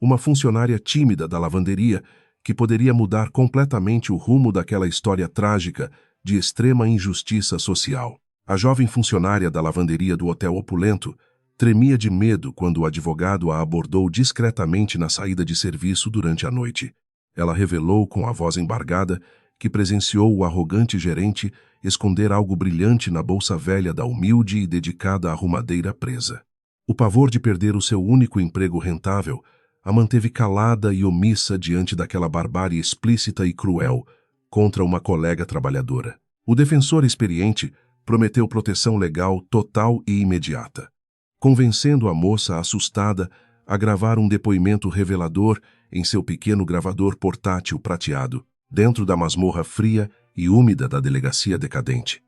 uma funcionária tímida da lavanderia que poderia mudar completamente o rumo daquela história trágica de extrema injustiça social. A jovem funcionária da lavanderia do hotel opulento tremia de medo quando o advogado a abordou discretamente na saída de serviço durante a noite. Ela revelou com a voz embargada que presenciou o arrogante gerente esconder algo brilhante na bolsa velha da humilde e dedicada arrumadeira presa. O pavor de perder o seu único emprego rentável a manteve calada e omissa diante daquela barbárie explícita e cruel contra uma colega trabalhadora. O defensor experiente prometeu proteção legal total e imediata, convencendo a moça assustada a gravar um depoimento revelador em seu pequeno gravador portátil prateado, dentro da masmorra fria e úmida da delegacia decadente.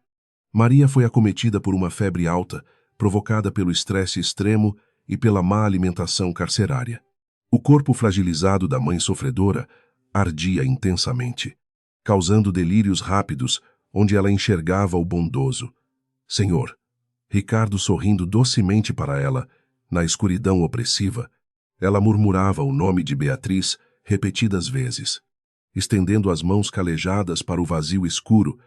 Maria foi acometida por uma febre alta, provocada pelo estresse extremo e pela má alimentação carcerária. O corpo fragilizado da mãe sofredora ardia intensamente, causando delírios rápidos onde ela enxergava o bondoso Senhor. Ricardo sorrindo docemente para ela, na escuridão opressiva, ela murmurava o nome de Beatriz repetidas vezes, estendendo as mãos calejadas para o vazio escuro,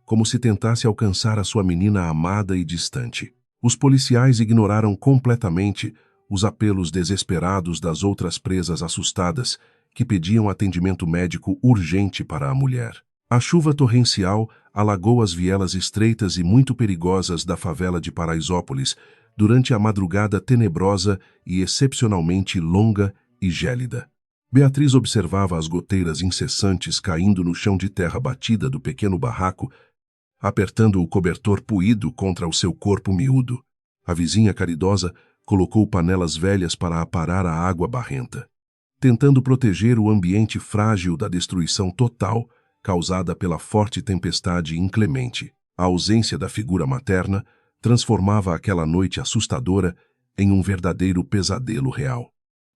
como se tentasse alcançar a sua menina amada e distante. Os policiais ignoraram completamente os apelos desesperados das outras presas assustadas que pediam atendimento médico urgente para a mulher. A chuva torrencial alagou as vielas estreitas e muito perigosas da favela de Paraisópolis durante a madrugada tenebrosa e excepcionalmente longa e gélida. Beatriz observava as goteiras incessantes caindo no chão de terra batida do pequeno barraco, apertando o cobertor puído contra o seu corpo miúdo. A vizinha caridosa colocou panelas velhas para aparar a água barrenta, tentando proteger o ambiente frágil da destruição total causada pela forte tempestade inclemente. A ausência da figura materna transformava aquela noite assustadora em um verdadeiro pesadelo real.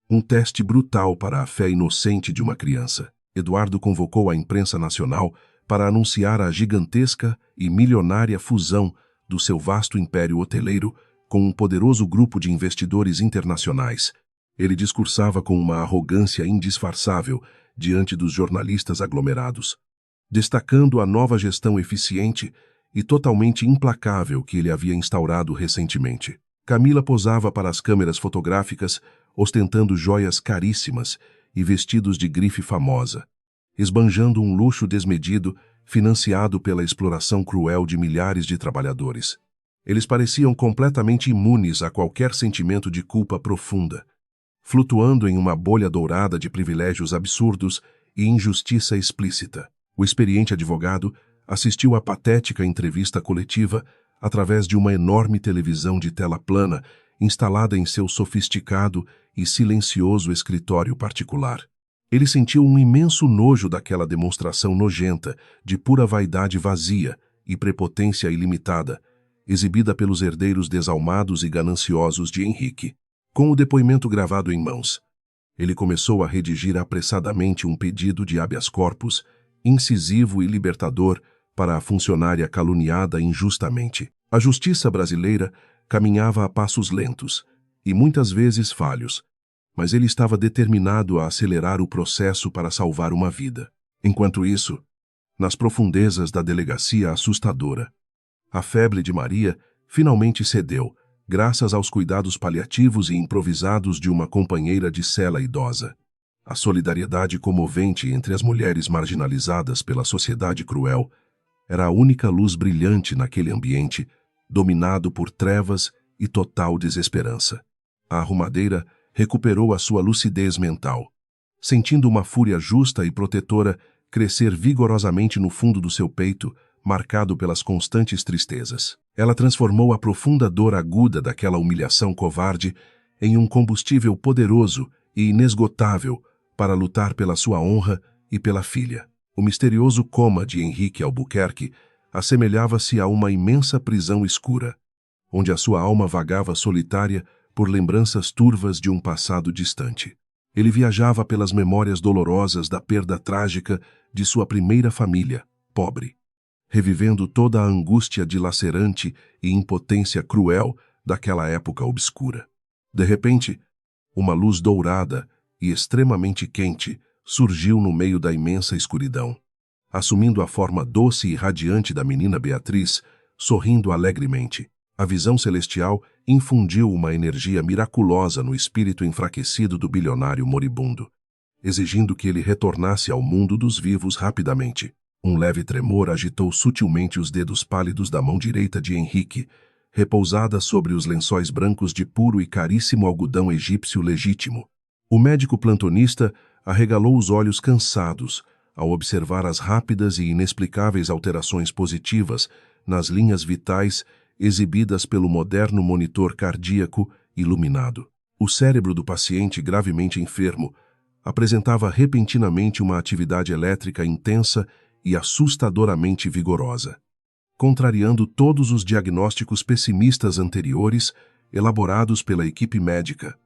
Um teste brutal para a fé inocente de uma criança. Eduardo convocou a imprensa nacional para anunciar a gigantesca e milionária fusão do seu vasto império hoteleiro com um poderoso grupo de investidores internacionais. Ele discursava com uma arrogância indisfarçável diante dos jornalistas aglomerados, destacando a nova gestão eficiente e totalmente implacável que ele havia instaurado recentemente. Camila posava para as câmeras fotográficas, ostentando joias caríssimas e vestidos de grife famosa, esbanjando um luxo desmedido financiado pela exploração cruel de milhares de trabalhadores. Eles pareciam completamente imunes a qualquer sentimento de culpa profunda, flutuando em uma bolha dourada de privilégios absurdos e injustiça explícita. O experiente advogado assistiu à patética entrevista coletiva através de uma enorme televisão de tela plana instalada em seu sofisticado e silencioso escritório particular. Ele sentiu um imenso nojo daquela demonstração nojenta de pura vaidade vazia e prepotência ilimitada, exibida pelos herdeiros desalmados e gananciosos de Henrique. Com o depoimento gravado em mãos, ele começou a redigir apressadamente um pedido de habeas corpus, incisivo e libertador, para a funcionária caluniada injustamente. A justiça brasileira caminhava a passos lentos e muitas vezes falhos, mas ele estava determinado a acelerar o processo para salvar uma vida. Enquanto isso, nas profundezas da delegacia assustadora, a febre de Maria finalmente cedeu, graças aos cuidados paliativos e improvisados de uma companheira de cela idosa. A solidariedade comovente entre as mulheres marginalizadas pela sociedade cruel era a única luz brilhante naquele ambiente, dominado por trevas e total desesperança. A arrumadeira recuperou a sua lucidez mental, sentindo uma fúria justa e protetora crescer vigorosamente no fundo do seu peito, marcado pelas constantes tristezas. Ela transformou a profunda dor aguda daquela humilhação covarde em um combustível poderoso e inesgotável para lutar pela sua honra e pela filha. O misterioso coma de Henrique Albuquerque assemelhava-se a uma imensa prisão escura, onde a sua alma vagava solitária por lembranças turvas de um passado distante. Ele viajava pelas memórias dolorosas da perda trágica de sua primeira família, pobre, revivendo toda a angústia dilacerante e impotência cruel daquela época obscura. De repente, uma luz dourada e extremamente quente surgiu no meio da imensa escuridão, assumindo a forma doce e radiante da menina Beatriz, sorrindo alegremente. A visão celestial infundiu uma energia miraculosa no espírito enfraquecido do bilionário moribundo, exigindo que ele retornasse ao mundo dos vivos rapidamente. Um leve tremor agitou sutilmente os dedos pálidos da mão direita de Henrique, repousada sobre os lençóis brancos de puro e caríssimo algodão egípcio legítimo. O médico plantonista arregalou os olhos cansados ao observar as rápidas e inexplicáveis alterações positivas nas linhas vitais exibidas pelo moderno monitor cardíaco iluminado. O cérebro do paciente gravemente enfermo apresentava repentinamente uma atividade elétrica intensa e assustadoramente vigorosa, contrariando todos os diagnósticos pessimistas anteriores elaborados pela equipe médica.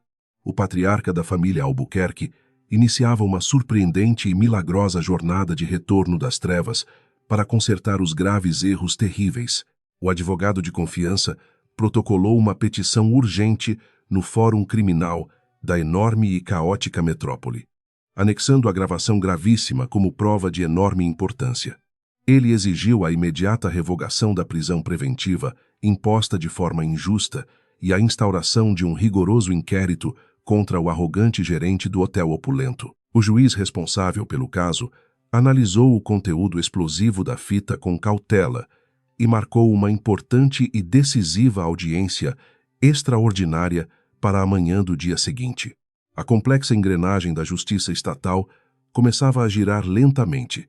O patriarca da família Albuquerque iniciava uma surpreendente e milagrosa jornada de retorno das trevas para consertar os graves erros terríveis. O advogado de confiança protocolou uma petição urgente no Fórum Criminal da enorme e caótica metrópole, anexando a gravação gravíssima como prova de enorme importância. Ele exigiu a imediata revogação da prisão preventiva imposta de forma injusta e a instauração de um rigoroso inquérito contra o arrogante gerente do hotel opulento. O juiz responsável pelo caso analisou o conteúdo explosivo da fita com cautela e marcou uma importante e decisiva audiência extraordinária para amanhã do dia seguinte. A complexa engrenagem da justiça estatal começava a girar lentamente,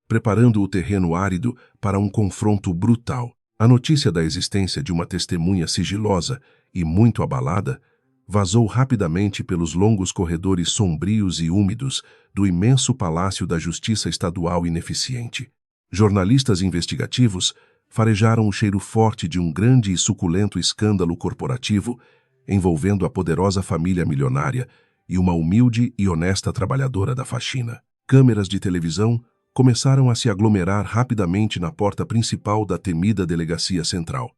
preparando o terreno árido para um confronto brutal. A notícia da existência de uma testemunha sigilosa e muito abalada vazou rapidamente pelos longos corredores sombrios e úmidos do imenso Palácio da Justiça Estadual ineficiente. Jornalistas investigativos farejaram o cheiro forte de um grande e suculento escândalo corporativo envolvendo a poderosa família milionária e uma humilde e honesta trabalhadora da faxina. Câmeras de televisão começaram a se aglomerar rapidamente na porta principal da temida Delegacia Central,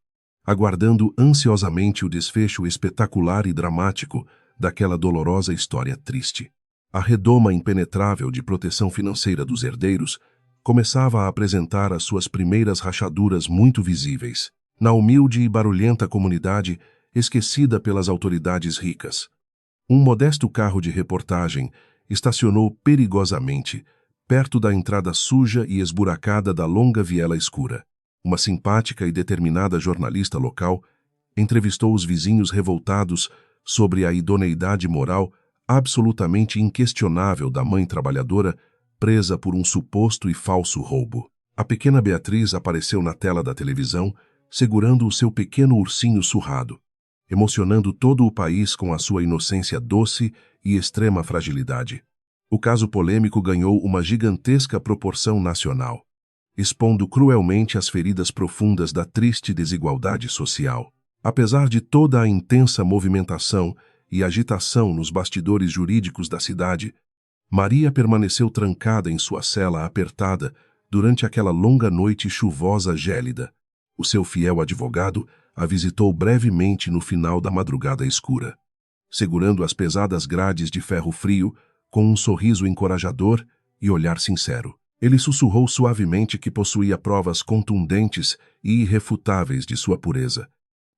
aguardando ansiosamente o desfecho espetacular e dramático daquela dolorosa história triste. A redoma impenetrável de proteção financeira dos herdeiros começava a apresentar as suas primeiras rachaduras muito visíveis, na humilde e barulhenta comunidade esquecida pelas autoridades ricas. Um modesto carro de reportagem estacionou perigosamente perto da entrada suja e esburacada da longa viela escura. Uma simpática e determinada jornalista local entrevistou os vizinhos revoltados sobre a idoneidade moral absolutamente inquestionável da mãe trabalhadora presa por um suposto e falso roubo. A pequena Beatriz apareceu na tela da televisão segurando o seu pequeno ursinho surrado, emocionando todo o país com a sua inocência doce e extrema fragilidade. O caso polêmico ganhou uma gigantesca proporção nacional, expondo cruelmente as feridas profundas da triste desigualdade social. Apesar de toda a intensa movimentação e agitação nos bastidores jurídicos da cidade, Maria permaneceu trancada em sua cela apertada durante aquela longa noite chuvosa gélida. O seu fiel advogado a visitou brevemente no final da madrugada escura, segurando as pesadas grades de ferro frio com um sorriso encorajador e olhar sincero. Ele sussurrou suavemente que possuía provas contundentes e irrefutáveis de sua pureza,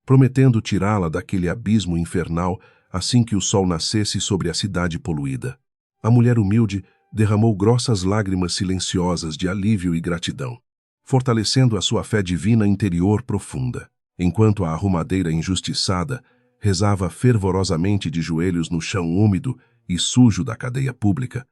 prometendo tirá-la daquele abismo infernal assim que o sol nascesse sobre a cidade poluída. A mulher humilde derramou grossas lágrimas silenciosas de alívio e gratidão, fortalecendo a sua fé divina interior profunda, enquanto a arrumadeira injustiçada rezava fervorosamente de joelhos no chão úmido e sujo da cadeia pública.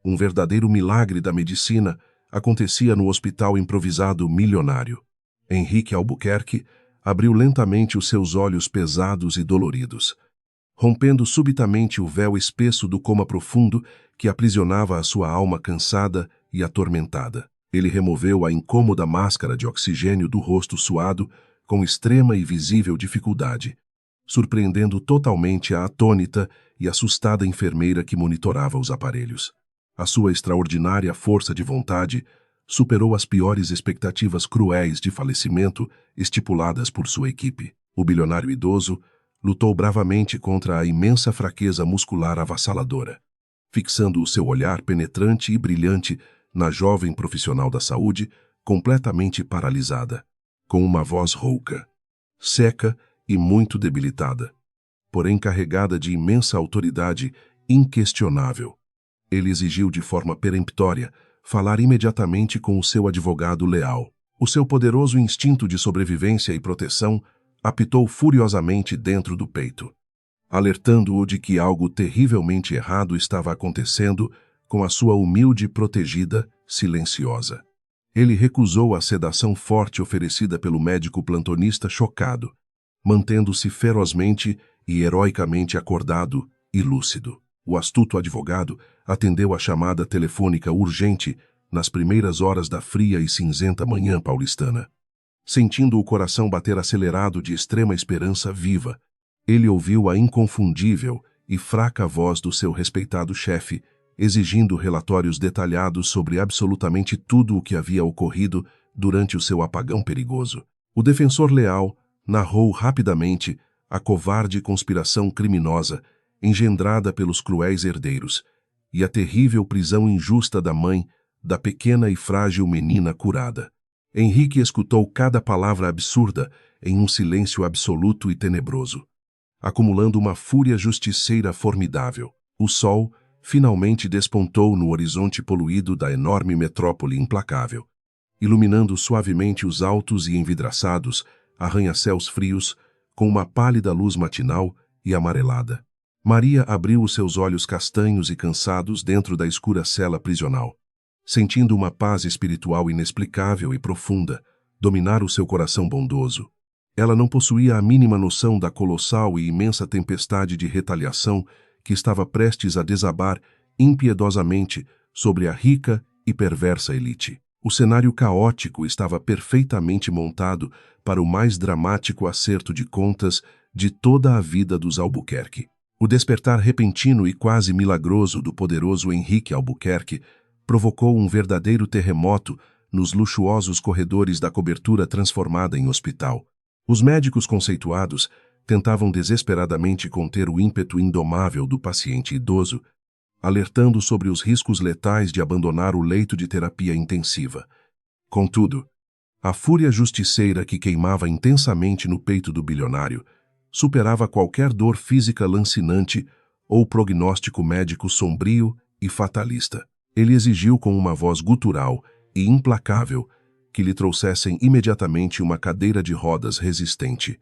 Um verdadeiro milagre da medicina acontecia no hospital improvisado milionário. Henrique Albuquerque abriu lentamente os seus olhos pesados e doloridos, rompendo subitamente o véu espesso do coma profundo que aprisionava a sua alma cansada e atormentada. Ele removeu a incômoda máscara de oxigênio do rosto suado com extrema e visível dificuldade, surpreendendo totalmente a atônita e assustada enfermeira que monitorava os aparelhos. A sua extraordinária força de vontade superou as piores expectativas cruéis de falecimento estipuladas por sua equipe. O bilionário idoso lutou bravamente contra a imensa fraqueza muscular avassaladora, fixando o seu olhar penetrante e brilhante na jovem profissional da saúde, completamente paralisada, com uma voz rouca, seca e muito debilitada, porém carregada de imensa autoridade inquestionável. Ele exigiu de forma peremptória falar imediatamente com o seu advogado leal. O seu poderoso instinto de sobrevivência e proteção apitou furiosamente dentro do peito, alertando-o de que algo terrivelmente errado estava acontecendo com a sua humilde protegida silenciosa. Ele recusou a sedação forte oferecida pelo médico plantonista chocado, mantendo-se ferozmente e heroicamente acordado e lúcido. O astuto advogado atendeu a chamada telefônica urgente nas primeiras horas da fria e cinzenta manhã paulistana. Sentindo o coração bater acelerado de extrema esperança viva, ele ouviu a inconfundível e fraca voz do seu respeitado chefe, exigindo relatórios detalhados sobre absolutamente tudo o que havia ocorrido durante o seu apagão perigoso. O defensor leal narrou rapidamente a covarde conspiração criminosa engendrada pelos cruéis herdeiros e a terrível prisão injusta da mãe da pequena e frágil menina curada. Henrique escutou cada palavra absurda em um silêncio absoluto e tenebroso, acumulando uma fúria justiceira formidável. O sol finalmente despontou no horizonte poluído da enorme metrópole implacável, iluminando suavemente os altos e envidraçados arranha-céus frios com uma pálida luz matinal e amarelada. Maria abriu os seus olhos castanhos e cansados dentro da escura cela prisional, sentindo uma paz espiritual inexplicável e profunda dominar o seu coração bondoso. Ela não possuía a mínima noção da colossal e imensa tempestade de retaliação que estava prestes a desabar impiedosamente sobre a rica e perversa elite. O cenário caótico estava perfeitamente montado para o mais dramático acerto de contas de toda a vida dos Albuquerque. O despertar repentino e quase milagroso do poderoso Henrique Albuquerque provocou um verdadeiro terremoto nos luxuosos corredores da cobertura transformada em hospital. Os médicos conceituados tentavam desesperadamente conter o ímpeto indomável do paciente idoso, alertando sobre os riscos letais de abandonar o leito de terapia intensiva. Contudo, a fúria justiceira que queimava intensamente no peito do bilionário superava qualquer dor física lancinante ou prognóstico médico sombrio e fatalista. Ele exigiu com uma voz gutural e implacável que lhe trouxessem imediatamente uma cadeira de rodas resistente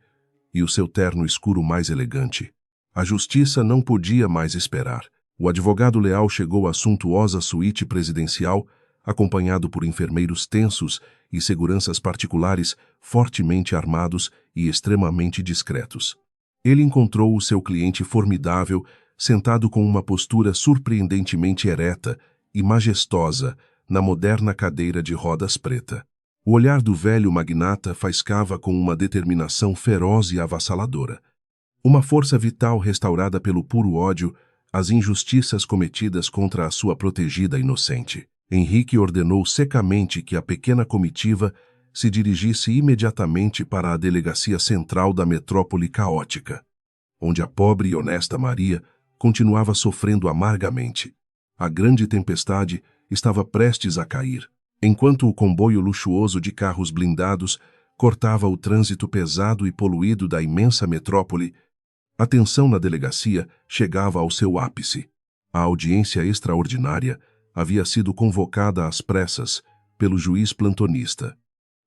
e o seu terno escuro mais elegante. A justiça não podia mais esperar. O advogado leal chegou à suntuosa suíte presidencial, acompanhado por enfermeiros tensos e seguranças particulares fortemente armados e extremamente discretos. Ele encontrou o seu cliente formidável, sentado com uma postura surpreendentemente ereta e majestosa na moderna cadeira de rodas preta. O olhar do velho magnata faiscava com uma determinação feroz e avassaladora. Uma força vital restaurada pelo puro ódio às injustiças cometidas contra a sua protegida inocente. Henrique ordenou secamente que a pequena comitiva se dirigisse imediatamente para a delegacia central da metrópole caótica, onde a pobre e honesta Maria continuava sofrendo amargamente. A grande tempestade estava prestes a cair, enquanto o comboio luxuoso de carros blindados cortava o trânsito pesado e poluído da imensa metrópole. A tensão na delegacia chegava ao seu ápice. A audiência extraordinária havia sido convocada às pressas pelo juiz plantonista,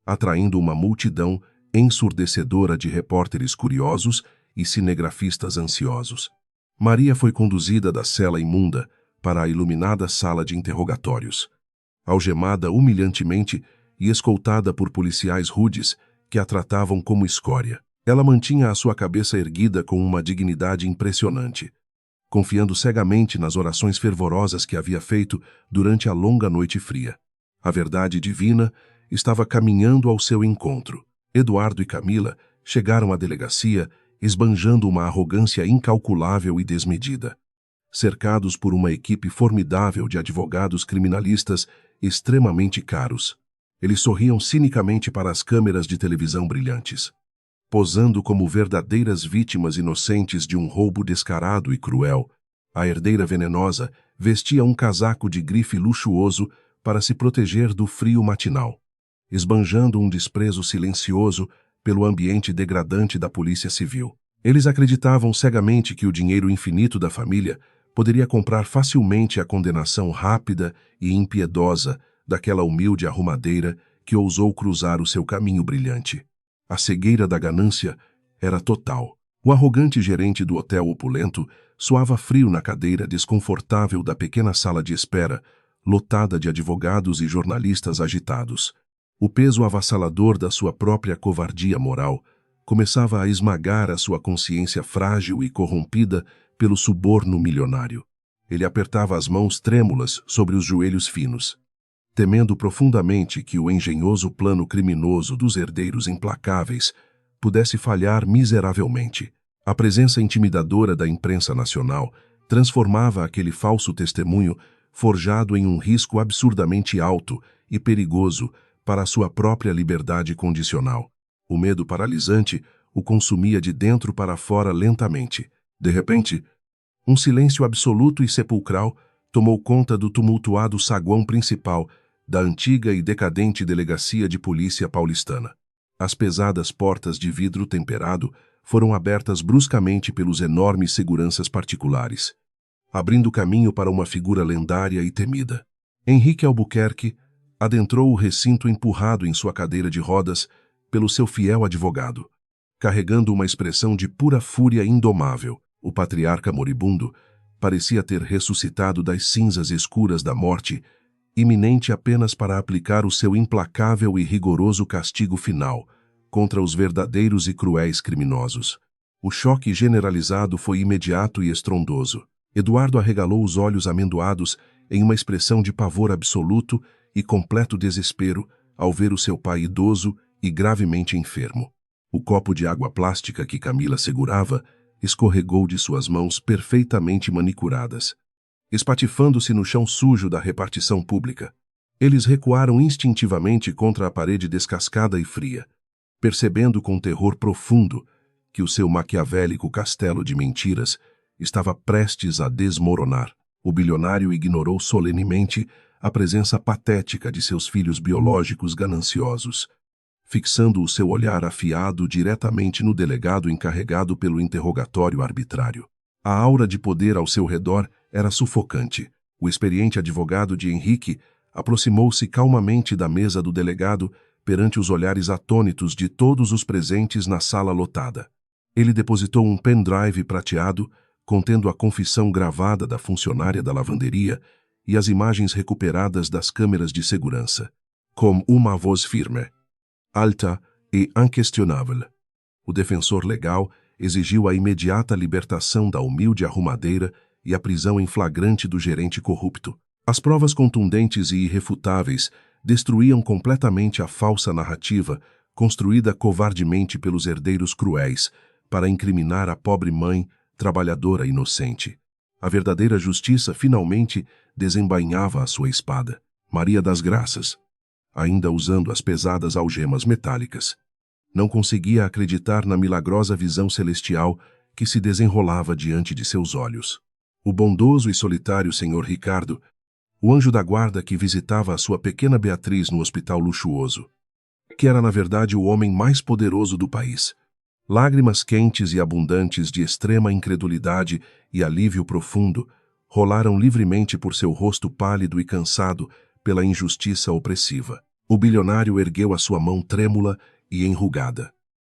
atraindo uma multidão ensurdecedora de repórteres curiosos e cinegrafistas ansiosos. Maria foi conduzida da cela imunda para a iluminada sala de interrogatórios, algemada humilhantemente e escoltada por policiais rudes que a tratavam como escória. Ela mantinha a sua cabeça erguida com uma dignidade impressionante, confiando cegamente nas orações fervorosas que havia feito durante a longa noite fria. A verdade divina estava caminhando ao seu encontro. Eduardo e Camila chegaram à delegacia esbanjando uma arrogância incalculável e desmedida. Cercados por uma equipe formidável de advogados criminalistas extremamente caros, eles sorriam cinicamente para as câmeras de televisão brilhantes, posando como verdadeiras vítimas inocentes de um roubo descarado e cruel. A herdeira venenosa vestia um casaco de grife luxuoso para se proteger do frio matinal, esbanjando um desprezo silencioso pelo ambiente degradante da polícia civil. Eles acreditavam cegamente que o dinheiro infinito da família poderia comprar facilmente a condenação rápida e impiedosa daquela humilde arrumadeira que ousou cruzar o seu caminho brilhante. A cegueira da ganância era total. O arrogante gerente do hotel opulento suava frio na cadeira desconfortável da pequena sala de espera, lotada de advogados e jornalistas agitados. O peso avassalador da sua própria covardia moral começava a esmagar a sua consciência frágil e corrompida pelo suborno milionário. Ele apertava as mãos trêmulas sobre os joelhos finos, temendo profundamente que o engenhoso plano criminoso dos herdeiros implacáveis pudesse falhar miseravelmente. A presença intimidadora da imprensa nacional transformava aquele falso testemunho forjado em um risco absurdamente alto e perigoso para a sua própria liberdade condicional. O medo paralisante o consumia de dentro para fora lentamente. De repente, um silêncio absoluto e sepulcral tomou conta do tumultuado saguão principal da antiga e decadente delegacia de polícia paulistana. As pesadas portas de vidro temperado foram abertas bruscamente pelos enormes seguranças particulares, abrindo caminho para uma figura lendária e temida. Henrique Albuquerque adentrou o recinto empurrado em sua cadeira de rodas pelo seu fiel advogado, carregando uma expressão de pura fúria indomável. O patriarca moribundo parecia ter ressuscitado das cinzas escuras da morte, iminente apenas para aplicar o seu implacável e rigoroso castigo final contra os verdadeiros e cruéis criminosos. O choque generalizado foi imediato e estrondoso. Eduardo arregalou os olhos amendoados em uma expressão de pavor absoluto e completo desespero ao ver o seu pai idoso e gravemente enfermo. O copo de água plástica que Camila segurava escorregou de suas mãos perfeitamente manicuradas, espatifando-se no chão sujo da repartição pública. Eles recuaram instintivamente contra a parede descascada e fria, percebendo com terror profundo que o seu maquiavélico castelo de mentiras estava prestes a desmoronar. O bilionário ignorou solenemente a presença patética de seus filhos biológicos gananciosos, fixando o seu olhar afiado diretamente no delegado encarregado pelo interrogatório arbitrário. A aura de poder ao seu redor era sufocante. O experiente advogado de Henrique aproximou-se calmamente da mesa do delegado perante os olhares atônitos de todos os presentes na sala lotada. Ele depositou um pendrive prateado contendo a confissão gravada da funcionária da lavanderia e as imagens recuperadas das câmeras de segurança, com uma voz firme, alta e inquestionável. O defensor legal exigiu a imediata libertação da humilde arrumadeira e a prisão em flagrante do gerente corrupto. As provas contundentes e irrefutáveis destruíam completamente a falsa narrativa construída covardemente pelos herdeiros cruéis para incriminar a pobre mãe, trabalhadora inocente. A verdadeira justiça finalmente desembainhava a sua espada. Maria das Graças, ainda usando as pesadas algemas metálicas, não conseguia acreditar na milagrosa visão celestial que se desenrolava diante de seus olhos. O bondoso e solitário Senhor Ricardo, o anjo da guarda que visitava a sua pequena Beatriz no hospital luxuoso, que era na verdade o homem mais poderoso do país. Lágrimas quentes e abundantes de extrema incredulidade e alívio profundo rolaram livremente por seu rosto pálido e cansado pela injustiça opressiva. O bilionário ergueu a sua mão trêmula e enrugada,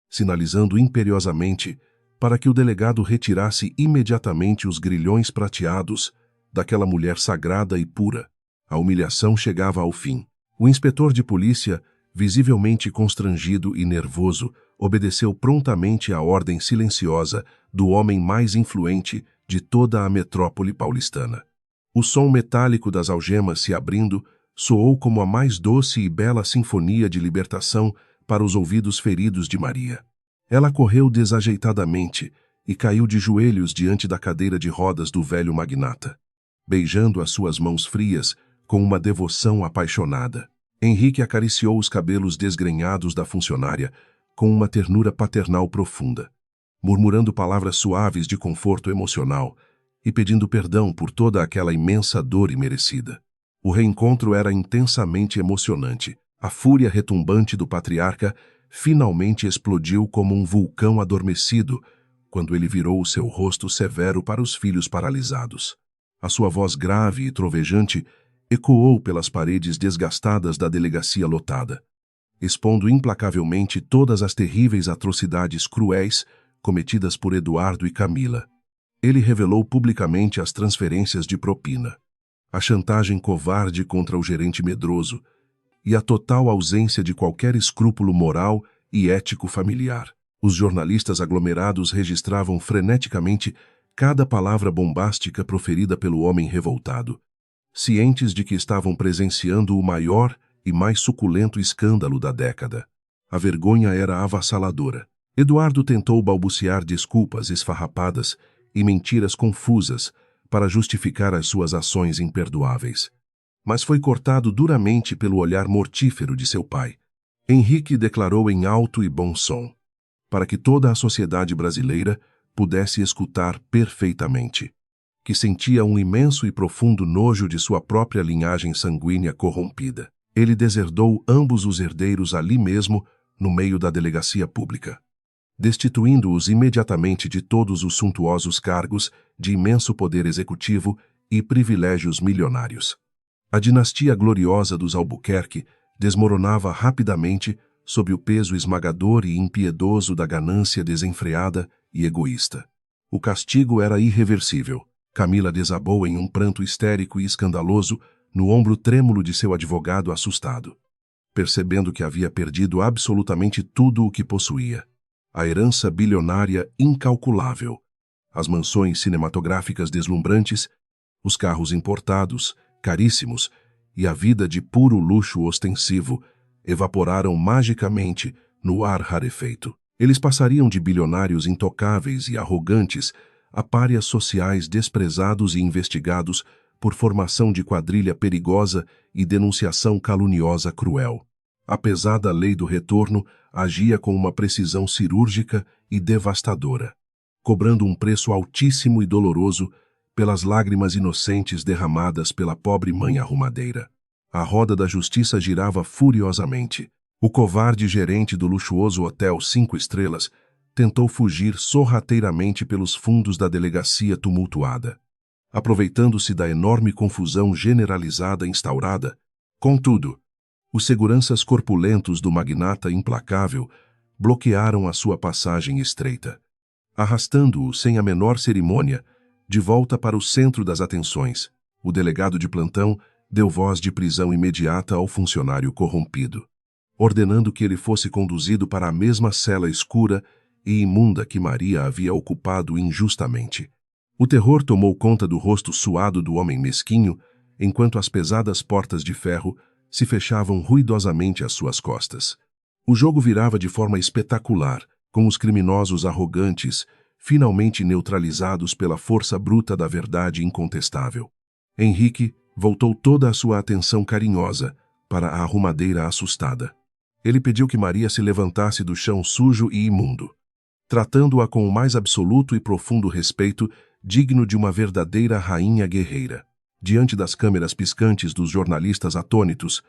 sinalizando imperiosamente para que o delegado retirasse imediatamente os grilhões prateados daquela mulher sagrada e pura. A humilhação chegava ao fim. O inspetor de polícia, visivelmente constrangido e nervoso, obedeceu prontamente à ordem silenciosa do homem mais influente de toda a metrópole paulistana. O som metálico das algemas se abrindo soou como a mais doce e bela sinfonia de libertação para os ouvidos feridos de Maria. Ela correu desajeitadamente e caiu de joelhos diante da cadeira de rodas do velho magnata, beijando as suas mãos frias com uma devoção apaixonada. Henrique acariciou os cabelos desgrenhados da funcionária com uma ternura paternal profunda, murmurando palavras suaves de conforto emocional e pedindo perdão por toda aquela imensa dor imerecida. O reencontro era intensamente emocionante. A fúria retumbante do patriarca finalmente explodiu como um vulcão adormecido quando ele virou o seu rosto severo para os filhos paralisados. A sua voz grave e trovejante ecoou pelas paredes desgastadas da delegacia lotada, expondo implacavelmente todas as terríveis atrocidades cruéis cometidas por Eduardo e Camila. Ele revelou publicamente as transferências de propina, a chantagem covarde contra o gerente medroso e a total ausência de qualquer escrúpulo moral e ético familiar. Os jornalistas aglomerados registravam freneticamente cada palavra bombástica proferida pelo homem revoltado, cientes de que estavam presenciando o maior e mais suculento escândalo da década. A vergonha era avassaladora. Eduardo tentou balbuciar desculpas esfarrapadas e mentiras confusas para justificar as suas ações imperdoáveis, mas foi cortado duramente pelo olhar mortífero de seu pai. Henrique declarou em alto e bom som, para que toda a sociedade brasileira pudesse escutar perfeitamente, que sentia um imenso e profundo nojo de sua própria linhagem sanguínea corrompida. Ele deserdou ambos os herdeiros ali mesmo, no meio da delegacia pública, destituindo-os imediatamente de todos os suntuosos cargos de imenso poder executivo e privilégios milionários. A dinastia gloriosa dos Albuquerque desmoronava rapidamente sob o peso esmagador e impiedoso da ganância desenfreada e egoísta. O castigo era irreversível. Camila desabou em um pranto histérico e escandaloso no ombro trêmulo de seu advogado assustado, percebendo que havia perdido absolutamente tudo o que possuía. A herança bilionária incalculável, as mansões cinematográficas deslumbrantes, os carros importados, caríssimos, e a vida de puro luxo ostensivo evaporaram magicamente no ar rarefeito. Eles passariam de bilionários intocáveis e arrogantes a párias sociais desprezados e investigados por formação de quadrilha perigosa e denunciação caluniosa cruel. A pesada lei do retorno agia com uma precisão cirúrgica e devastadora, cobrando um preço altíssimo e doloroso pelas lágrimas inocentes derramadas pela pobre mãe arrumadeira. A roda da justiça girava furiosamente. O covarde gerente do luxuoso hotel 5 estrelas tentou fugir sorrateiramente pelos fundos da delegacia tumultuada, aproveitando-se da enorme confusão generalizada instaurada. Contudo, os seguranças corpulentos do magnata implacável bloquearam a sua passagem estreita, arrastando-o sem a menor cerimônia de volta para o centro das atenções. O delegado de plantão deu voz de prisão imediata ao funcionário corrompido, ordenando que ele fosse conduzido para a mesma cela escura e imunda que Maria havia ocupado injustamente. O terror tomou conta do rosto suado do homem mesquinho, enquanto as pesadas portas de ferro se fechavam ruidosamente às suas costas. O jogo virava de forma espetacular, com os criminosos arrogantes, finalmente neutralizados pela força bruta da verdade incontestável. Henrique voltou toda a sua atenção carinhosa para a arrumadeira assustada. Ele pediu que Maria se levantasse do chão sujo e imundo, tratando-a com o mais absoluto e profundo respeito, digno de uma verdadeira rainha guerreira. Diante das câmeras piscantes dos jornalistas atônitos,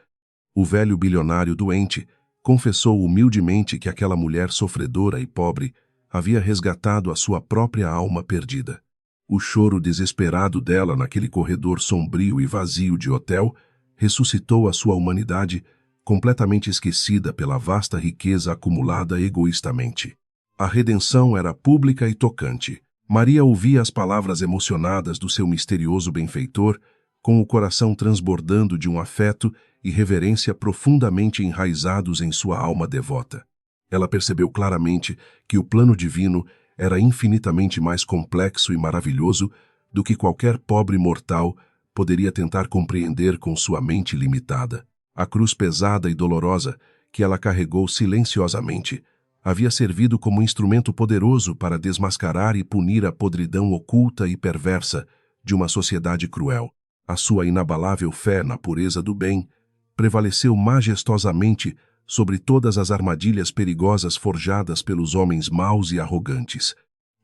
o velho bilionário doente confessou humildemente que aquela mulher sofredora e pobre havia resgatado a sua própria alma perdida. O choro desesperado dela naquele corredor sombrio e vazio de hotel ressuscitou a sua humanidade, completamente esquecida pela vasta riqueza acumulada egoístamente. A redenção era pública e tocante. Maria ouvia as palavras emocionadas do seu misterioso benfeitor, com o coração transbordando de um afeto e reverência profundamente enraizados em sua alma devota. Ela percebeu claramente que o plano divino era infinitamente mais complexo e maravilhoso do que qualquer pobre mortal poderia tentar compreender com sua mente limitada. A cruz pesada e dolorosa que ela carregou silenciosamente havia servido como instrumento poderoso para desmascarar e punir a podridão oculta e perversa de uma sociedade cruel. A sua inabalável fé na pureza do bem prevaleceu majestosamente sobre todas as armadilhas perigosas forjadas pelos homens maus e arrogantes.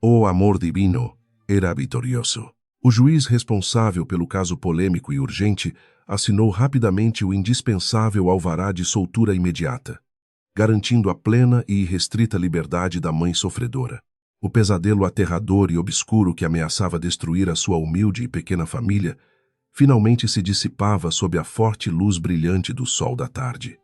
O amor divino era vitorioso. O juiz responsável pelo caso polêmico e urgente assinou rapidamente o indispensável alvará de soltura imediata, garantindo a plena e irrestrita liberdade da mãe sofredora. O pesadelo aterrador e obscuro que ameaçava destruir a sua humilde e pequena família finalmente se dissipava sob a forte luz brilhante do sol da tarde.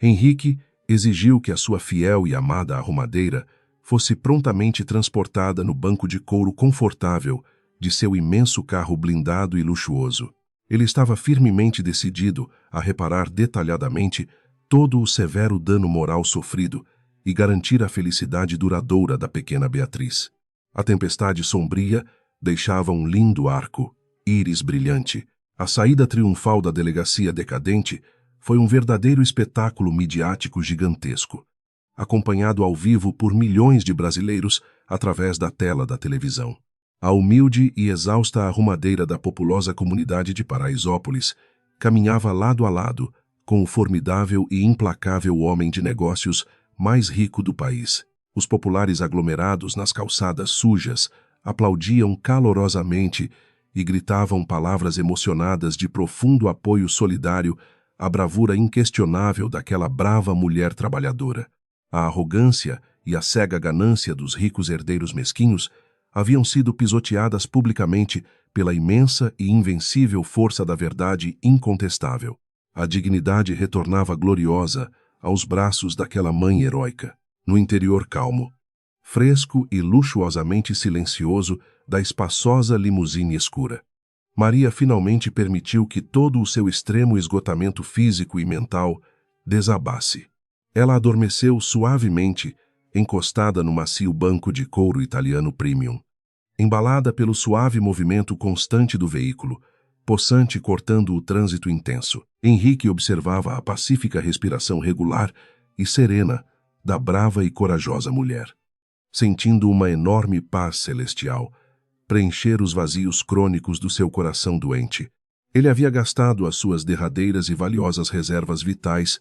Henrique exigiu que a sua fiel e amada arrumadeira fosse prontamente transportada no banco de couro confortável de seu imenso carro blindado e luxuoso. Ele estava firmemente decidido a reparar detalhadamente todo o severo dano moral sofrido e garantir a felicidade duradoura da pequena Beatriz. A tempestade sombria deixava um lindo arco, íris brilhante. A saída triunfal da delegacia decadente foi um verdadeiro espetáculo midiático gigantesco, acompanhado ao vivo por milhões de brasileiros através da tela da televisão. A humilde e exausta arrumadeira da populosa comunidade de Paraisópolis caminhava lado a lado com o formidável e implacável homem de negócios mais rico do país. Os populares aglomerados nas calçadas sujas aplaudiam calorosamente e gritavam palavras emocionadas de profundo apoio solidário à bravura inquestionável daquela brava mulher trabalhadora. A arrogância e a cega ganância dos ricos herdeiros mesquinhos haviam sido pisoteadas publicamente pela imensa e invencível força da verdade incontestável. A dignidade retornava gloriosa aos braços daquela mãe heróica, no interior calmo, fresco e luxuosamente silencioso da espaçosa limusine escura. Maria finalmente permitiu que todo o seu extremo esgotamento físico e mental desabasse. Ela adormeceu suavemente, encostada no macio banco de couro italiano premium. Embalada pelo suave movimento constante do veículo, possante cortando o trânsito intenso, Henrique observava a pacífica respiração regular e serena da brava e corajosa mulher, sentindo uma enorme paz celestial preencher os vazios crônicos do seu coração doente. Ele havia gastado as suas derradeiras e valiosas reservas vitais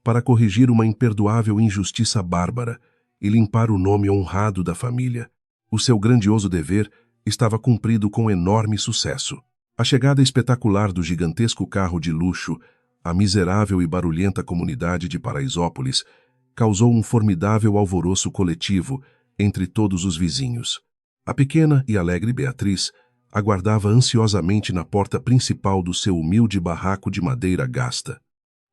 para corrigir uma imperdoável injustiça bárbara e limpar o nome honrado da família. O seu grandioso dever estava cumprido com enorme sucesso. A chegada espetacular do gigantesco carro de luxo à miserável e barulhenta comunidade de Paraisópolis causou um formidável alvoroço coletivo entre todos os vizinhos. A pequena e alegre Beatriz aguardava ansiosamente na porta principal do seu humilde barraco de madeira gasta,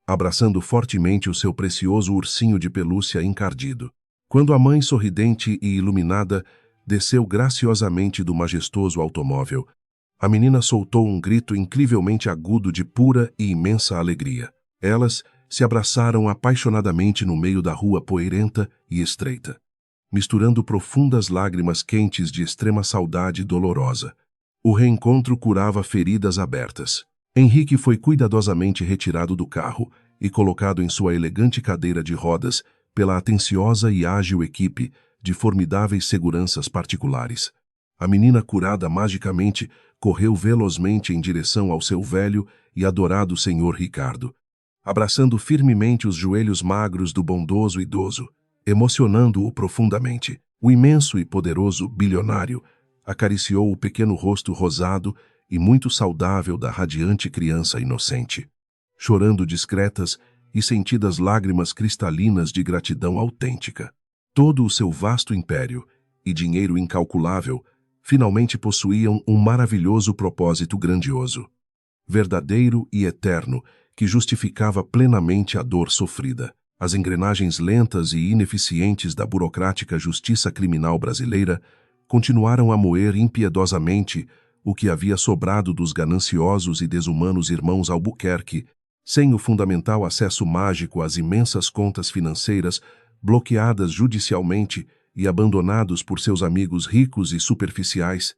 abraçando fortemente o seu precioso ursinho de pelúcia encardido. Quando a mãe sorridente e iluminada desceu graciosamente do majestoso automóvel, a menina soltou um grito incrivelmente agudo de pura e imensa alegria. Elas se abraçaram apaixonadamente no meio da rua poeirenta e estreita. misturando profundas lágrimas quentes de extrema saudade dolorosa. O reencontro curava feridas abertas. Henrique foi cuidadosamente retirado do carro e colocado em sua elegante cadeira de rodas pela atenciosa e ágil equipe de formidáveis seguranças particulares. A menina curada magicamente correu velozmente em direção ao seu velho e adorado senhor Ricardo, abraçando firmemente os joelhos magros do bondoso idoso, emocionando-o profundamente. O imenso e poderoso bilionário acariciou o pequeno rosto rosado e muito saudável da radiante criança inocente, chorando discretas e sentidas lágrimas cristalinas de gratidão autêntica. Todo o seu vasto império e dinheiro incalculável finalmente possuíam um maravilhoso propósito grandioso, verdadeiro e eterno, que justificava plenamente a dor sofrida. As engrenagens lentas e ineficientes da burocrática justiça criminal brasileira continuaram a moer impiedosamente o que havia sobrado dos gananciosos e desumanos irmãos Albuquerque, sem o fundamental acesso mágico às imensas contas financeiras bloqueadas judicialmente e abandonados por seus amigos ricos e superficiais.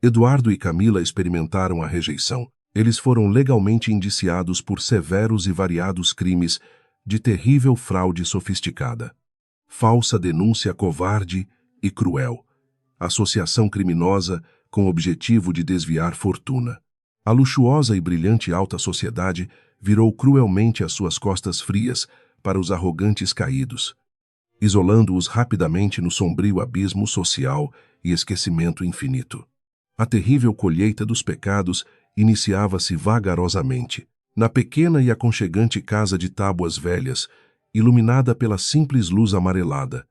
Eduardo e Camila experimentaram a rejeição. Eles foram legalmente indiciados por severos e variados crimes de terrível fraude sofisticada, falsa denúncia covarde e cruel, associação criminosa com o objetivo de desviar fortuna. A luxuosa e brilhante alta sociedade virou cruelmente as suas costas frias para os arrogantes caídos, isolando-os rapidamente no sombrio abismo social e esquecimento infinito. A terrível colheita dos pecados iniciava-se vagarosamente, na pequena e aconchegante casa de tábuas velhas, iluminada pela simples luz amarelada.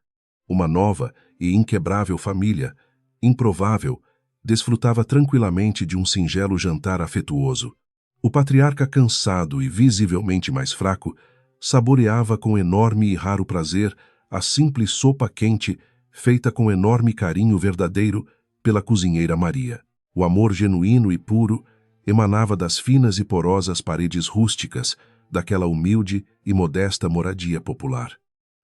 Uma nova e inquebrável família, improvável, desfrutava tranquilamente de um singelo jantar afetuoso. O patriarca, cansado e visivelmente mais fraco, saboreava com enorme e raro prazer a simples sopa quente feita com enorme carinho verdadeiro pela cozinheira Maria. O amor genuíno e puro emanava das finas e porosas paredes rústicas daquela humilde e modesta moradia popular,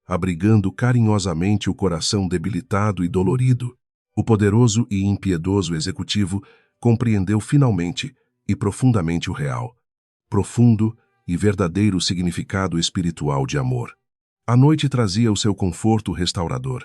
abrigando carinhosamente o coração debilitado e dolorido. O poderoso e impiedoso executivo compreendeu finalmente e profundamente o real, profundo e verdadeiro significado espiritual de amor. A noite trazia o seu conforto restaurador,